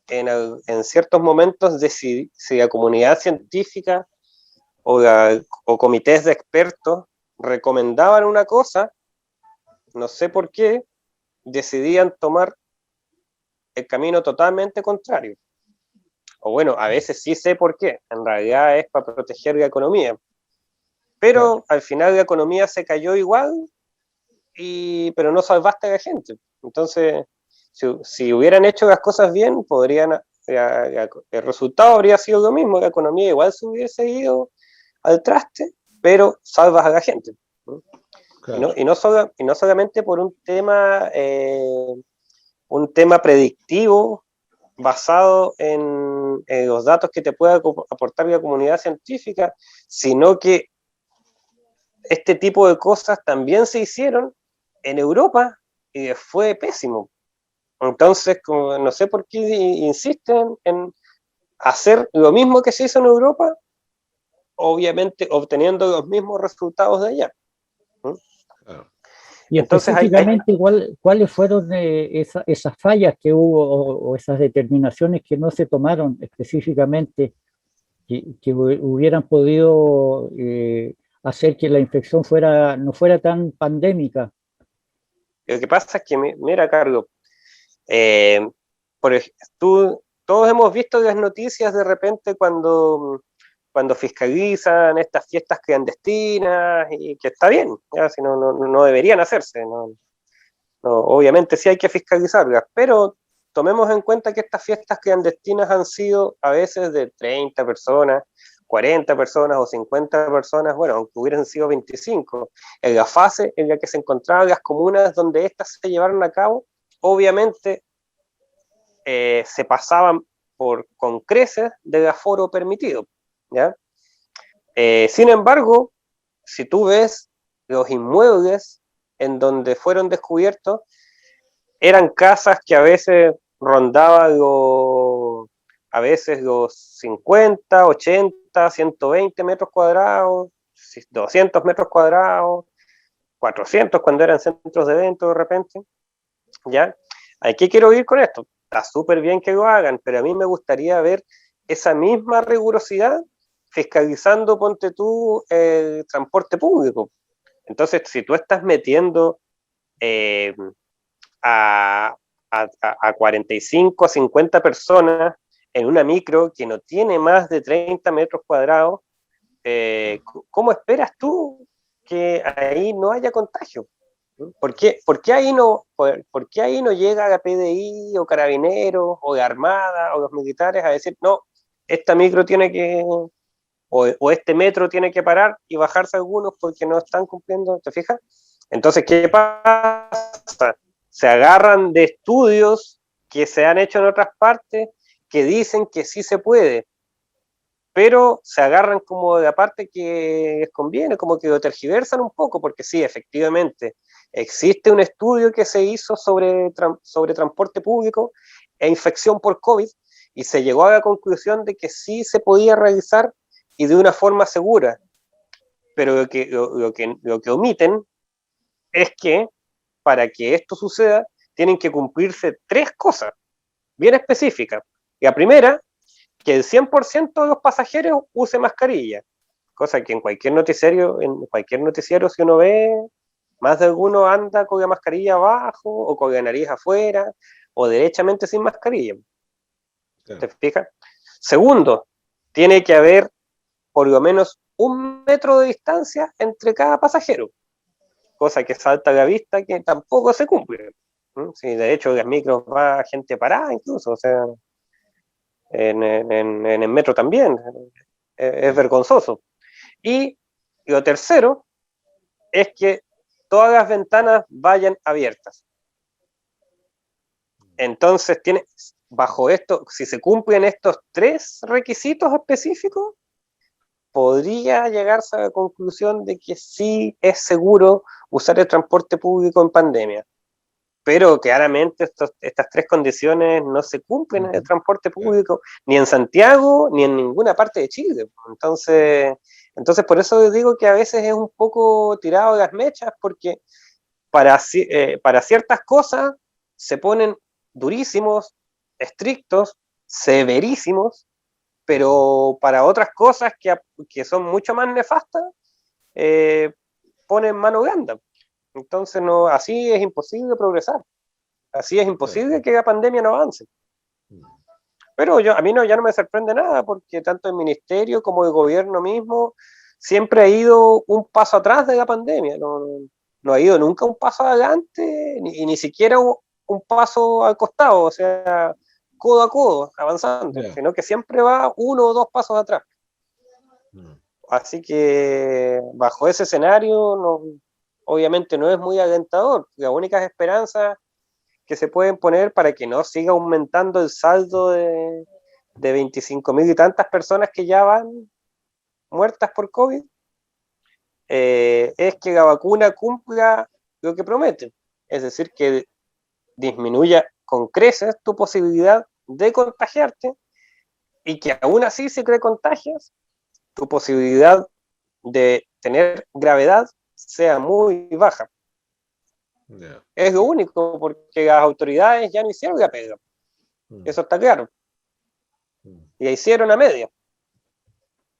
en ciertos momentos, si la comunidad científica o comités de expertos recomendaban una cosa, no sé por qué, decidían tomar el camino totalmente contrario. O bueno, a veces sí sé por qué, en realidad es para proteger la economía, pero claro, al final la economía se cayó igual, pero no salvaste a la gente. Entonces, si hubieran hecho las cosas bien, el resultado habría sido lo mismo, la economía igual se hubiese ido al traste, pero salvas a la gente. Claro. Y no solamente por un tema predictivo, basado en los datos que te pueda aportar la comunidad científica, sino que este tipo de cosas también se hicieron en Europa y fue pésimo. Entonces, no sé por qué insisten en hacer lo mismo que se hizo en Europa, obviamente obteniendo los mismos resultados de allá. Claro. Y Entonces específicamente, ¿cuáles fueron esas fallas que hubo o esas determinaciones que no se tomaron específicamente, que hubieran podido hacer que la infección no fuera tan pandémica? lo que pasa es que, mira, Carlos, eh, todos hemos visto las noticias de repente cuando fiscalizan estas fiestas clandestinas, y que está bien, ¿ya? Si no deberían hacerse, obviamente sí hay que fiscalizarlas, pero tomemos en cuenta que estas fiestas clandestinas han sido a veces de 30 personas, 40 personas o 50 personas, bueno, aunque hubieran sido 25, en la fase en la que se encontraban las comunas donde estas se llevaron a cabo, obviamente se pasaban con creces del aforo permitido, ¿ya? Sin embargo, si tú ves los inmuebles en donde fueron descubiertos, eran casas que a veces rondaban a veces los 50, 80, 120 metros cuadrados, 200 metros cuadrados, 400 cuando eran centros de eventos de repente, ¿ya? ¿A qué quiero ir con esto? Está súper bien que lo hagan, pero a mí me gustaría ver esa misma rigurosidad fiscalizando, ponte tú, el transporte público. Entonces, si tú estás metiendo eh, a 45, a 50 personas en una micro que no tiene más de 30 metros cuadrados, ¿cómo esperas tú que ahí no haya contagio? ¿Por qué ahí no llega la PDI o Carabineros o la Armada o los militares a decir, no, esta micro tiene que, o este metro tiene que parar y bajarse algunos porque no están cumpliendo? ¿Te fijas? Entonces, ¿qué pasa? Se agarran de estudios que se han hecho en otras partes que dicen que sí se puede, pero se agarran como de la parte que les conviene, como que lo tergiversan un poco, porque sí, efectivamente, existe un estudio que se hizo sobre transporte público e infección por COVID, y se llegó a la conclusión de que sí se podía realizar y de una forma segura, pero lo que omiten es que para que esto suceda tienen que cumplirse 3 cosas bien específicas. La primera, que el 100% de los pasajeros use mascarilla, cosa que en cualquier noticiario si uno ve, más de alguno anda con la mascarilla abajo o con la nariz afuera o derechamente sin mascarilla. ¿Te fijas? Segundo, tiene que haber por lo menos 1 metro de distancia entre cada pasajero, cosa que salta a la vista que tampoco se cumple. Sí, de hecho, en las micros va gente parada incluso, o sea, en el metro también, es vergonzoso. Y lo tercero es que todas las ventanas vayan abiertas. Entonces, bajo esto, si se cumplen estos 3 requisitos específicos, podría llegarse a la conclusión de que sí es seguro usar el transporte público en pandemia. Pero claramente estas 3 condiciones no se cumplen en el transporte público, ni en Santiago, ni en ninguna parte de Chile. Entonces por eso digo que a veces es un poco tirado de las mechas, porque para ciertas cosas se ponen durísimos, estrictos, severísimos, pero para otras cosas que son mucho más nefastas, ponen mano blanda. Entonces, así es imposible progresar. Así es imposible que la pandemia no avance. Pero a mí ya no me sorprende nada, porque tanto el ministerio como el gobierno mismo siempre ha ido un paso atrás de la pandemia. No ha ido nunca un paso adelante, ni siquiera un paso al costado, o sea, codo a codo, avanzando, sino que siempre va 1 o 2 pasos atrás. Así que bajo ese escenario, obviamente no es muy alentador. Las únicas esperanzas que se pueden poner para que no siga aumentando el saldo de 25.000 y tantas personas que ya van muertas por COVID, es que la vacuna cumpla lo que promete. Es decir, que disminuya con creces tu posibilidad de contagiarte, y que aún así, si te contagias, tu posibilidad de tener gravedad sea muy baja. Ya. Es lo único, porque las autoridades ya no hicieron la pega. Eso está claro. Y la hicieron a media.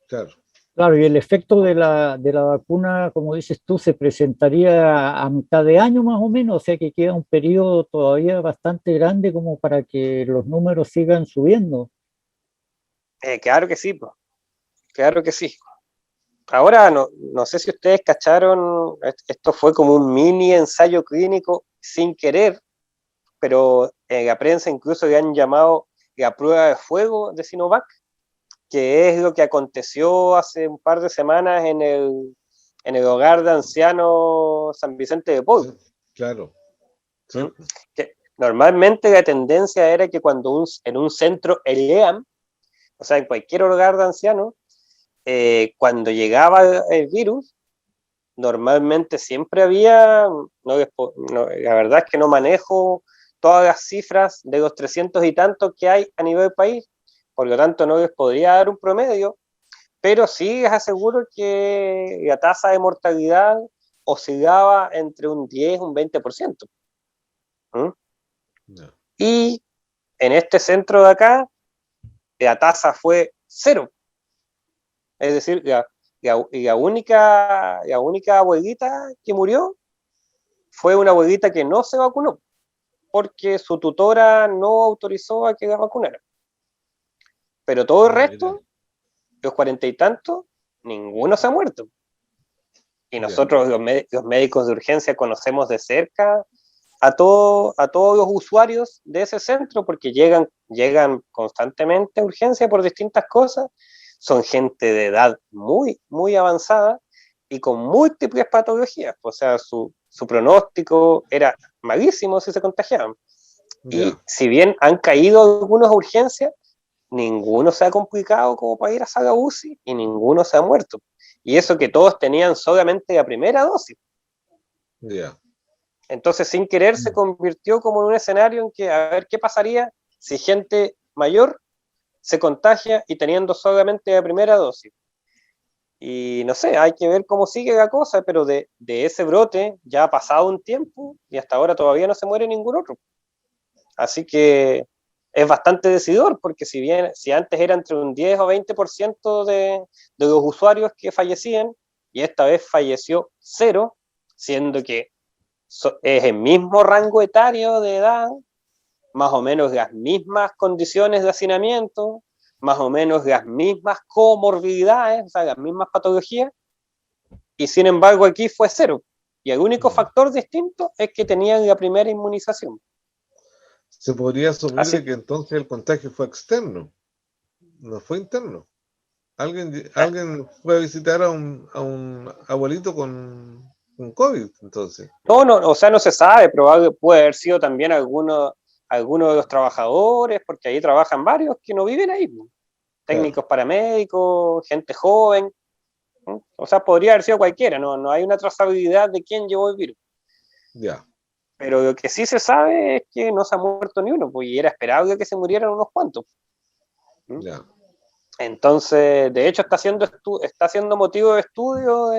Claro. Claro, y el efecto de la vacuna, como dices tú, se presentaría a mitad de año más o menos, o sea que queda un periodo todavía bastante grande como para que los números sigan subiendo. Claro que sí, pues. Claro que sí. Ahora, no sé si ustedes cacharon, esto fue como un mini ensayo clínico sin querer, pero en la prensa incluso le han llamado la prueba de fuego de Sinovac, que es lo que aconteció hace un par de semanas en el hogar de ancianos San Vicente de Paul. Sí, claro. Sí. Que normalmente la tendencia era que cuando en un centro, el EAM, o sea, en cualquier hogar de ancianos, cuando llegaba el virus, normalmente siempre había, la verdad es que no manejo todas las cifras de los 300 y tantos que hay a nivel país, por lo tanto no les podría dar un promedio, pero sí les aseguro que la tasa de mortalidad oscilaba entre un 10 y un 20%. ¿Mm? No. Y en este centro de acá, la tasa fue cero. Es decir, la única abuelita que murió fue una abuelita que no se vacunó, porque su tutora no autorizó a que la vacunara. Pero todo el resto, los 40 y tantos, ninguno se ha muerto. Y nosotros, los médicos de urgencia, conocemos de cerca a todos los usuarios de ese centro, porque llegan constantemente a urgencia por distintas cosas. Son gente de edad muy, muy avanzada y con múltiples patologías. O sea, su pronóstico era malísimo si se contagiaban. Y si bien han caído algunos a urgencias, ninguno se ha complicado como para ir a sala UCI y ninguno se ha muerto. Y eso que todos tenían solamente la primera dosis. Entonces, sin querer, se convirtió como en un escenario en que, a ver, ¿qué pasaría si gente mayor se contagia y teniendo solamente la primera dosis? Y no sé, hay que ver cómo sigue la cosa, pero de ese brote ya ha pasado un tiempo y hasta ahora todavía no se muere ningún otro. Así que es bastante decidor, porque si antes era entre un 10 o 20% de los usuarios que fallecían, y esta vez falleció cero, siendo que es el mismo rango etario de edad, más o menos las mismas condiciones de hacinamiento, más o menos las mismas comorbilidades, o sea, las mismas patologías, y sin embargo aquí fue cero. Y el único factor distinto es que tenían la primera inmunización. Se podría asumir de que entonces el contagio fue externo, no fue interno. Alguien fue a visitar a un abuelito con COVID, entonces. No, o sea, no se sabe, probablemente puede haber sido también alguno de los trabajadores, porque ahí trabajan varios que no viven ahí, técnicos paramédicos, gente joven, ¿no? O sea, podría haber sido cualquiera, no hay una trazabilidad de quién llevó el virus. Pero lo que sí se sabe es que no se ha muerto ni uno, pues, y era esperable que se murieran unos cuantos. Entonces, de hecho, está siendo motivo de estudio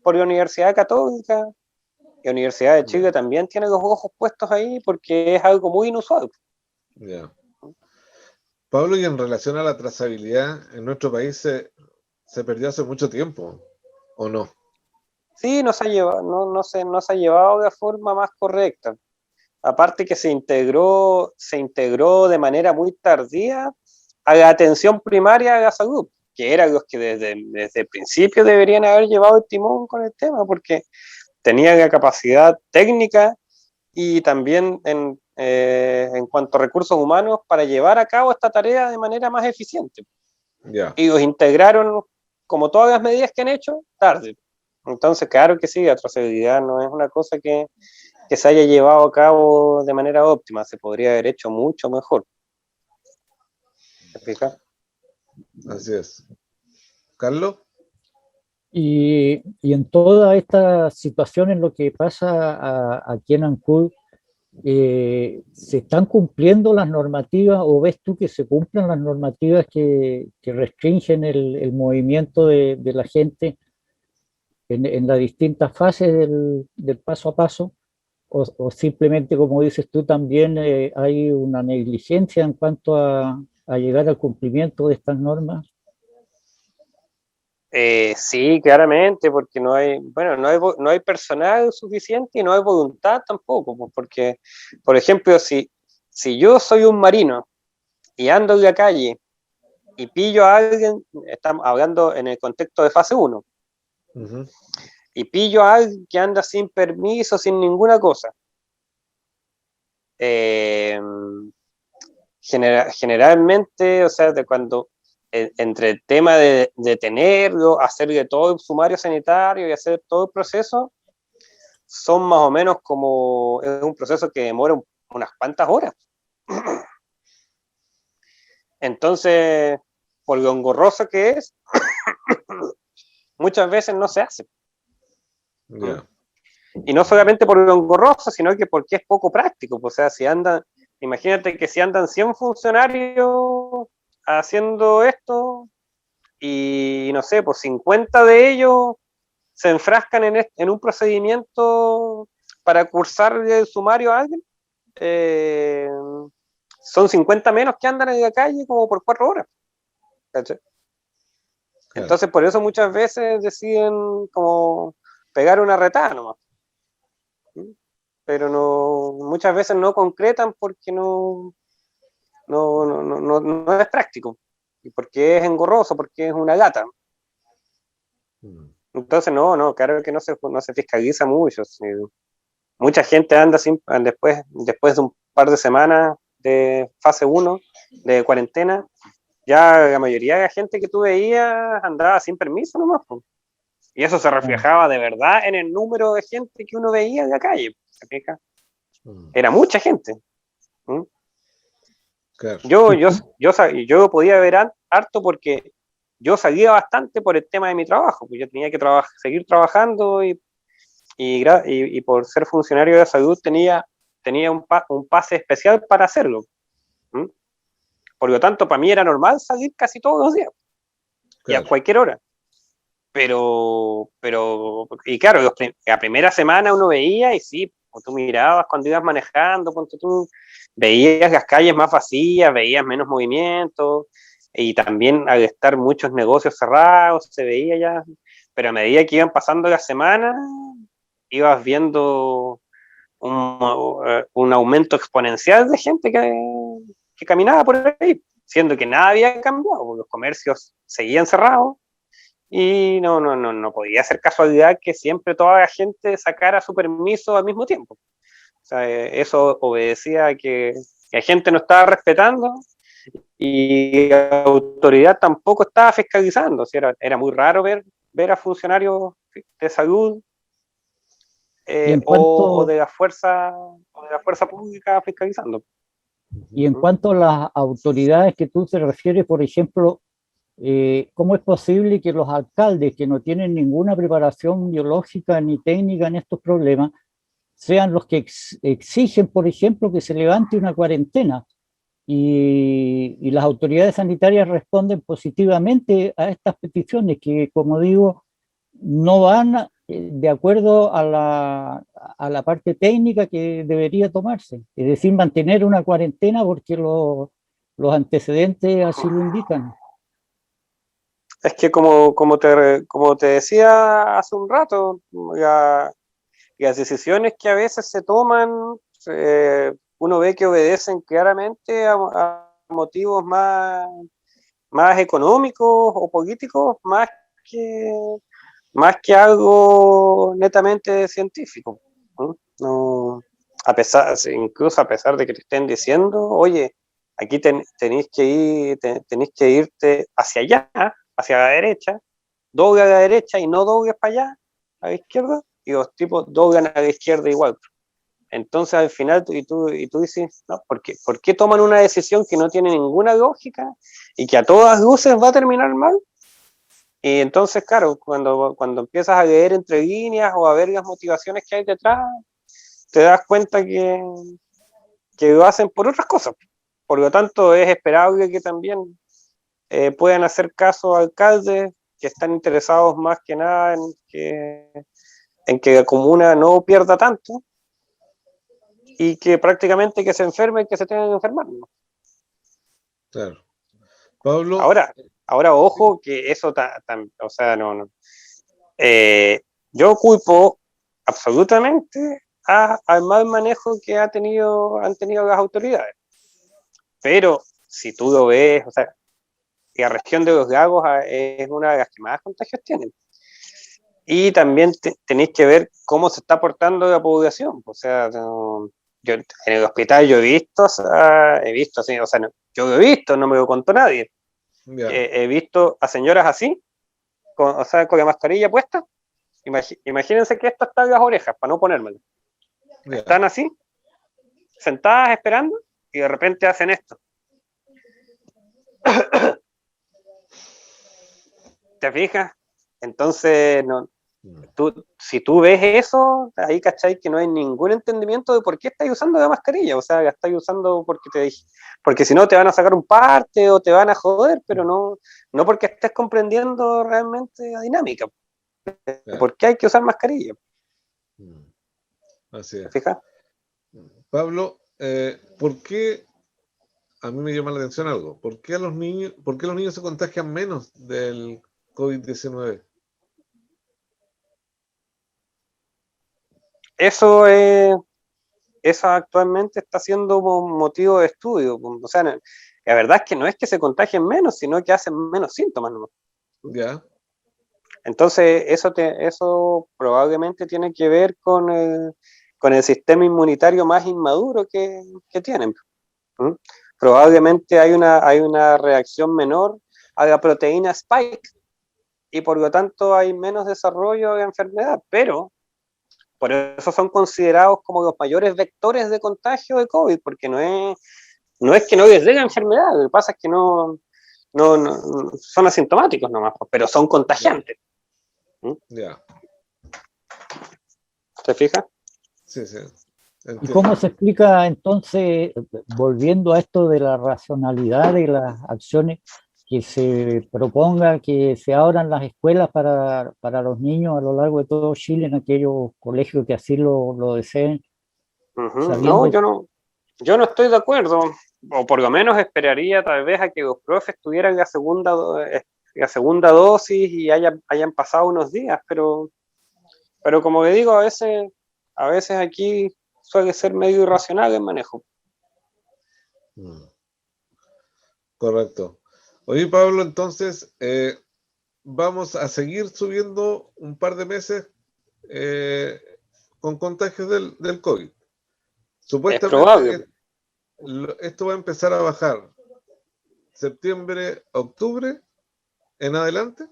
por la Universidad Católica. La Universidad de Chile también tiene los ojos puestos ahí porque es algo muy inusual. Pablo, y en relación a la trazabilidad, en nuestro país se perdió hace mucho tiempo, ¿o no? Sí, no se ha llevado de forma más correcta. Aparte que se integró de manera muy tardía a la atención primaria de la salud, que eran los que desde el principio deberían haber llevado el timón con el tema, porque tenían la capacidad técnica y también en cuanto a recursos humanos para llevar a cabo esta tarea de manera más eficiente. Y los integraron, como todas las medidas que han hecho, tarde. Entonces, claro que sí, la trazabilidad no es una cosa que se haya llevado a cabo de manera óptima, se podría haber hecho mucho mejor. ¿Te fijas? Así es. ¿Carlos? Y en toda esta situación, en lo que pasa aquí en Ancud, ¿se están cumpliendo las normativas o ves tú que se cumplen las normativas que restringen el movimiento de la gente en las distintas fases del paso a paso? o simplemente, como dices tú, también hay una negligencia en cuanto a llegar al cumplimiento de estas normas? Sí, claramente, porque no hay, bueno, no hay personal suficiente y no hay voluntad tampoco, pues, porque, por ejemplo, si yo soy un marino y ando en la calle y pillo a alguien, estamos hablando en el contexto de fase uno, Ujú. y pillo a alguien que anda sin permiso, sin ninguna cosa, eh, generalmente, o sea, de cuando entre el tema de detenerlo, hacerle todo el sumario sanitario y hacer todo el proceso, son más o menos como, es un proceso que demora unas cuantas horas. Entonces, por lo engorroso que es, muchas veces no se hace. Ya. Y no solamente por lo engorroso, sino que porque es poco práctico. O sea, si andan, imagínate que si andan 100 funcionarios haciendo esto y no sé, pues 50 de ellos se enfrascan en un procedimiento para cursar el sumario a alguien, eh, son 50 menos que andan en la calle como por 4 horas. ¿Cachai? Claro. Entonces, por eso muchas veces deciden como pegar una retada nomás. Pero no, muchas veces no concretan porque no es práctico. Y porque es engorroso, porque es una lata. Mm. Entonces, claro que no se fiscaliza mucho. Sí. Mucha gente anda después de un par de semanas de fase uno de cuarentena, ya la mayoría de la gente que tú veías andaba sin permiso nomás, po. Y eso se reflejaba de verdad en el número de gente que uno veía en la calle. ¿Se fija? Mm. Era mucha gente. ¿Mm? Claro. Yo podía ver harto porque yo salía bastante por el tema de mi trabajo, pues yo tenía que seguir trabajando y por ser funcionario de salud tenía un pase especial para hacerlo. ¿Mm? Por lo tanto, para mí era normal salir casi todos los días y a Claro. cualquier hora. Y claro, la primera semana uno veía y sí, pues tú mirabas cuando ibas manejando, cuando tú veías las calles más vacías, veías menos movimiento y también al estar muchos negocios cerrados se veía ya, pero a medida que iban pasando las semanas ibas viendo un aumento exponencial de gente que caminaba por ahí, siendo que nada había cambiado, porque los comercios seguían cerrados y no podía ser casualidad que siempre toda la gente sacara su permiso al mismo tiempo. O sea, eso obedecía a que la gente no estaba respetando y la autoridad tampoco estaba fiscalizando. O sea, era muy raro ver a funcionarios de salud Y en o cuanto, de la fuerza pública fiscalizando. y en cuanto a las autoridades que tú te refieres, por ejemplo, ¿cómo es posible que los alcaldes que no tienen ninguna preparación biológica ni técnica en estos problemas sean los que exigen, por ejemplo, que se levante una cuarentena? Y las autoridades sanitarias responden positivamente a estas peticiones que, como digo, no van de acuerdo a la parte técnica que debería tomarse. Es decir, mantener una cuarentena porque los antecedentes así lo indican. Es que como te decía hace un rato, las decisiones que a veces se toman, uno ve que obedecen claramente a motivos más económicos o políticos, que, más que algo netamente científico. ¿No? Incluso a pesar de que te estén diciendo, oye, aquí tenéis que irte hacia allá, hacia la derecha, doble a la derecha y no dobles para allá, a la izquierda, y los tipos doblan a la izquierda igual. Entonces al final tú dices, no, ¿por qué toman una decisión que no tiene ninguna lógica y que a todas luces va a terminar mal? Y entonces, claro, cuando empiezas a leer entre líneas o a ver las motivaciones que hay detrás, te das cuenta que lo hacen por otras cosas. Por lo tanto, es esperable que también puedan hacer caso a alcaldes que están interesados más que nada en que la comuna no pierda tanto y que prácticamente que se enfermen, que se tengan que enfermar, ¿no? Claro. Pablo. Ahora ojo que eso, o sea, no. Yo culpo absolutamente al mal manejo que han tenido las autoridades. Pero si tú lo ves, o sea, la región de los lagos es una de las que más contagios tienen. Y también tenéis que ver cómo se está portando la población. O sea, yo en el hospital yo he visto, así, o sea, yo lo he visto, no me lo contó nadie. He visto a señoras así, con la mascarilla puesta. Imagínense que esto está en las orejas, para no ponérmelo. Están así, sentadas esperando, y de repente hacen esto. ¿Te fijas? Entonces, si tú ves eso, ahí cachai que no hay ningún entendimiento de por qué estás usando la mascarilla. O sea, la estás usando porque si no te van a sacar un parte o te van a joder, pero no porque estés comprendiendo realmente la dinámica. ¿Por qué hay que usar mascarilla? Así es. ¿Te fijas? Pablo, ¿por qué? A mí me llama la atención algo. ¿Por qué los niños se contagian menos del COVID-19? Eso actualmente está siendo motivo de estudio. O sea, la verdad es que no es que se contagien menos, sino que hacen menos síntomas, ¿no? Ya. Entonces, eso probablemente tiene que ver con el sistema inmunitario más inmaduro que tienen. ¿Mm? Probablemente hay una reacción menor a la proteína Spike y por lo tanto hay menos desarrollo de enfermedad, pero por eso son considerados como los mayores vectores de contagio de COVID, porque no es que no les dé la enfermedad, lo que pasa es que no son asintomáticos nomás, pero son contagiantes. Ya. ¿Te fijas? Sí. ¿Y cómo se explica entonces, volviendo a esto de la racionalidad de las acciones, que se proponga que se abran las escuelas para los niños a lo largo de todo Chile, en aquellos colegios que así lo deseen? No, yo no estoy de acuerdo, o por lo menos esperaría tal vez a que los profes tuvieran la segunda dosis y hayan pasado unos días, pero como le digo, a veces aquí suele ser medio irracional el manejo. Correcto. Oye, Pablo, entonces vamos a seguir subiendo un par de meses con contagios del COVID. Supuestamente es probable. Esto va a empezar a bajar septiembre, octubre en adelante.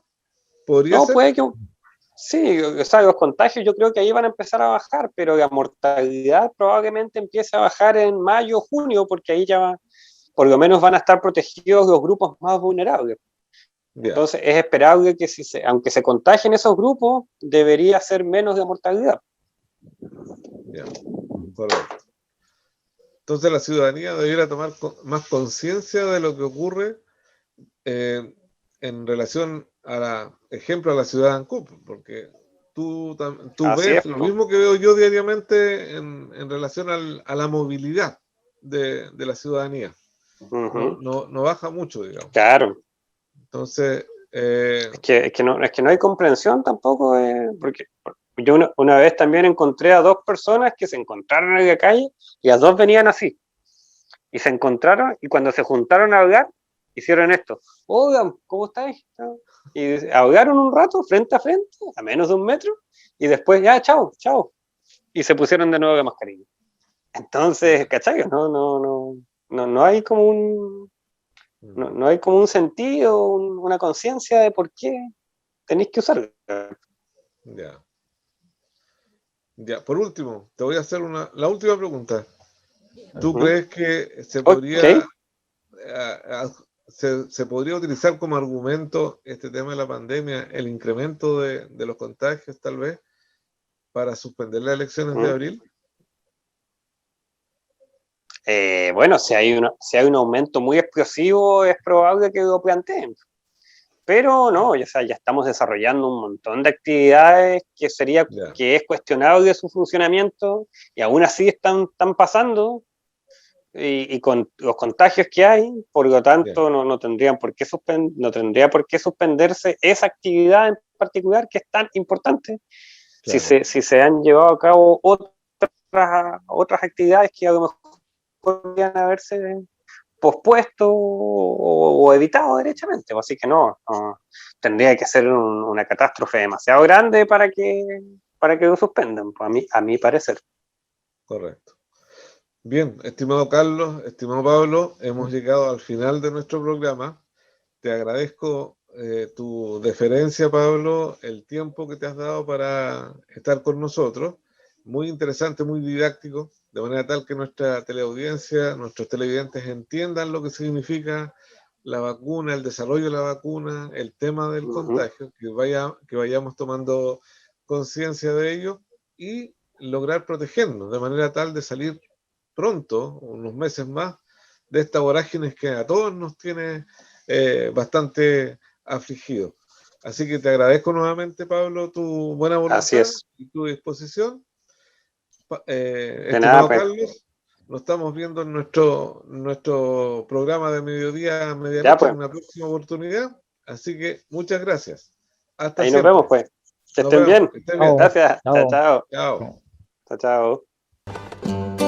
¿Podría ser? Puede que sí, o sea, los contagios yo creo que ahí van a empezar a bajar, pero la mortalidad probablemente empiece a bajar en mayo, junio, porque ahí ya por lo menos van a estar protegidos los grupos más vulnerables. Yeah. Entonces es esperable que aunque se contagien esos grupos, debería ser menos de mortalidad. Yeah. Correcto. Entonces la ciudadanía debiera tomar más conciencia de lo que ocurre en relación ejemplo a la ciudad de Ancud, porque tú ves lo mismo que veo yo diariamente en relación a la movilidad de la ciudadanía. No baja mucho, digamos. Claro. Entonces... es que no hay comprensión tampoco, porque yo una vez también encontré a 2 personas que se encontraron en la calle y las 2 venían así. Y se encontraron y cuando se juntaron a hablar, hicieron esto. Oigan, ¿cómo estáis? Y hablaron un rato frente a frente, a menos de 1 metro, y después ya, chao. Y se pusieron de nuevo la mascarilla. Entonces, ¿cachai? No hay como no hay como un sentido, una conciencia de por qué tenéis que usarlo. Ya, por último, te voy a hacer la última pregunta. ¿Tú crees que se podría se podría utilizar como argumento este tema de la pandemia, el incremento de los contagios tal vez, para suspender las elecciones de abril? Bueno, si hay un aumento muy explosivo, es probable que lo planteen. pero no, o sea, ya estamos desarrollando un montón de actividades que es cuestionable su funcionamiento, y aún así están pasando, y con los contagios que hay, por lo tanto no tendría por qué suspenderse esa actividad en particular que es tan importante. Claro. Si se han llevado a cabo otras actividades que a lo mejor podrían haberse pospuesto o evitado derechamente, así que no tendría que ser una catástrofe demasiado grande para que lo suspendan, a mi parecer. Correcto. Bien, estimado Carlos, estimado Pablo, hemos llegado al final de nuestro programa. Te agradezco tu deferencia, Pablo, el tiempo que te has dado para estar con nosotros. Muy interesante, muy didáctico, de manera tal que nuestra teleaudiencia, nuestros televidentes entiendan lo que significa la vacuna, el desarrollo de la vacuna, el tema del contagio, que vayamos tomando conciencia de ello y lograr protegernos, de manera tal de salir pronto, unos meses más, de esta vorágine que a todos nos tiene bastante afligidos. Así que te agradezco nuevamente, Pablo, tu buena voluntad y tu disposición. Estimado Carlos, nos estamos viendo en nuestro programa de mediodía, medianoche, en una próxima oportunidad. Así que muchas gracias. Hasta ahí siempre. Nos vemos, pues. Que estén bien. Que estén bien. Gracias. Chao. Chao. Chao. Chao.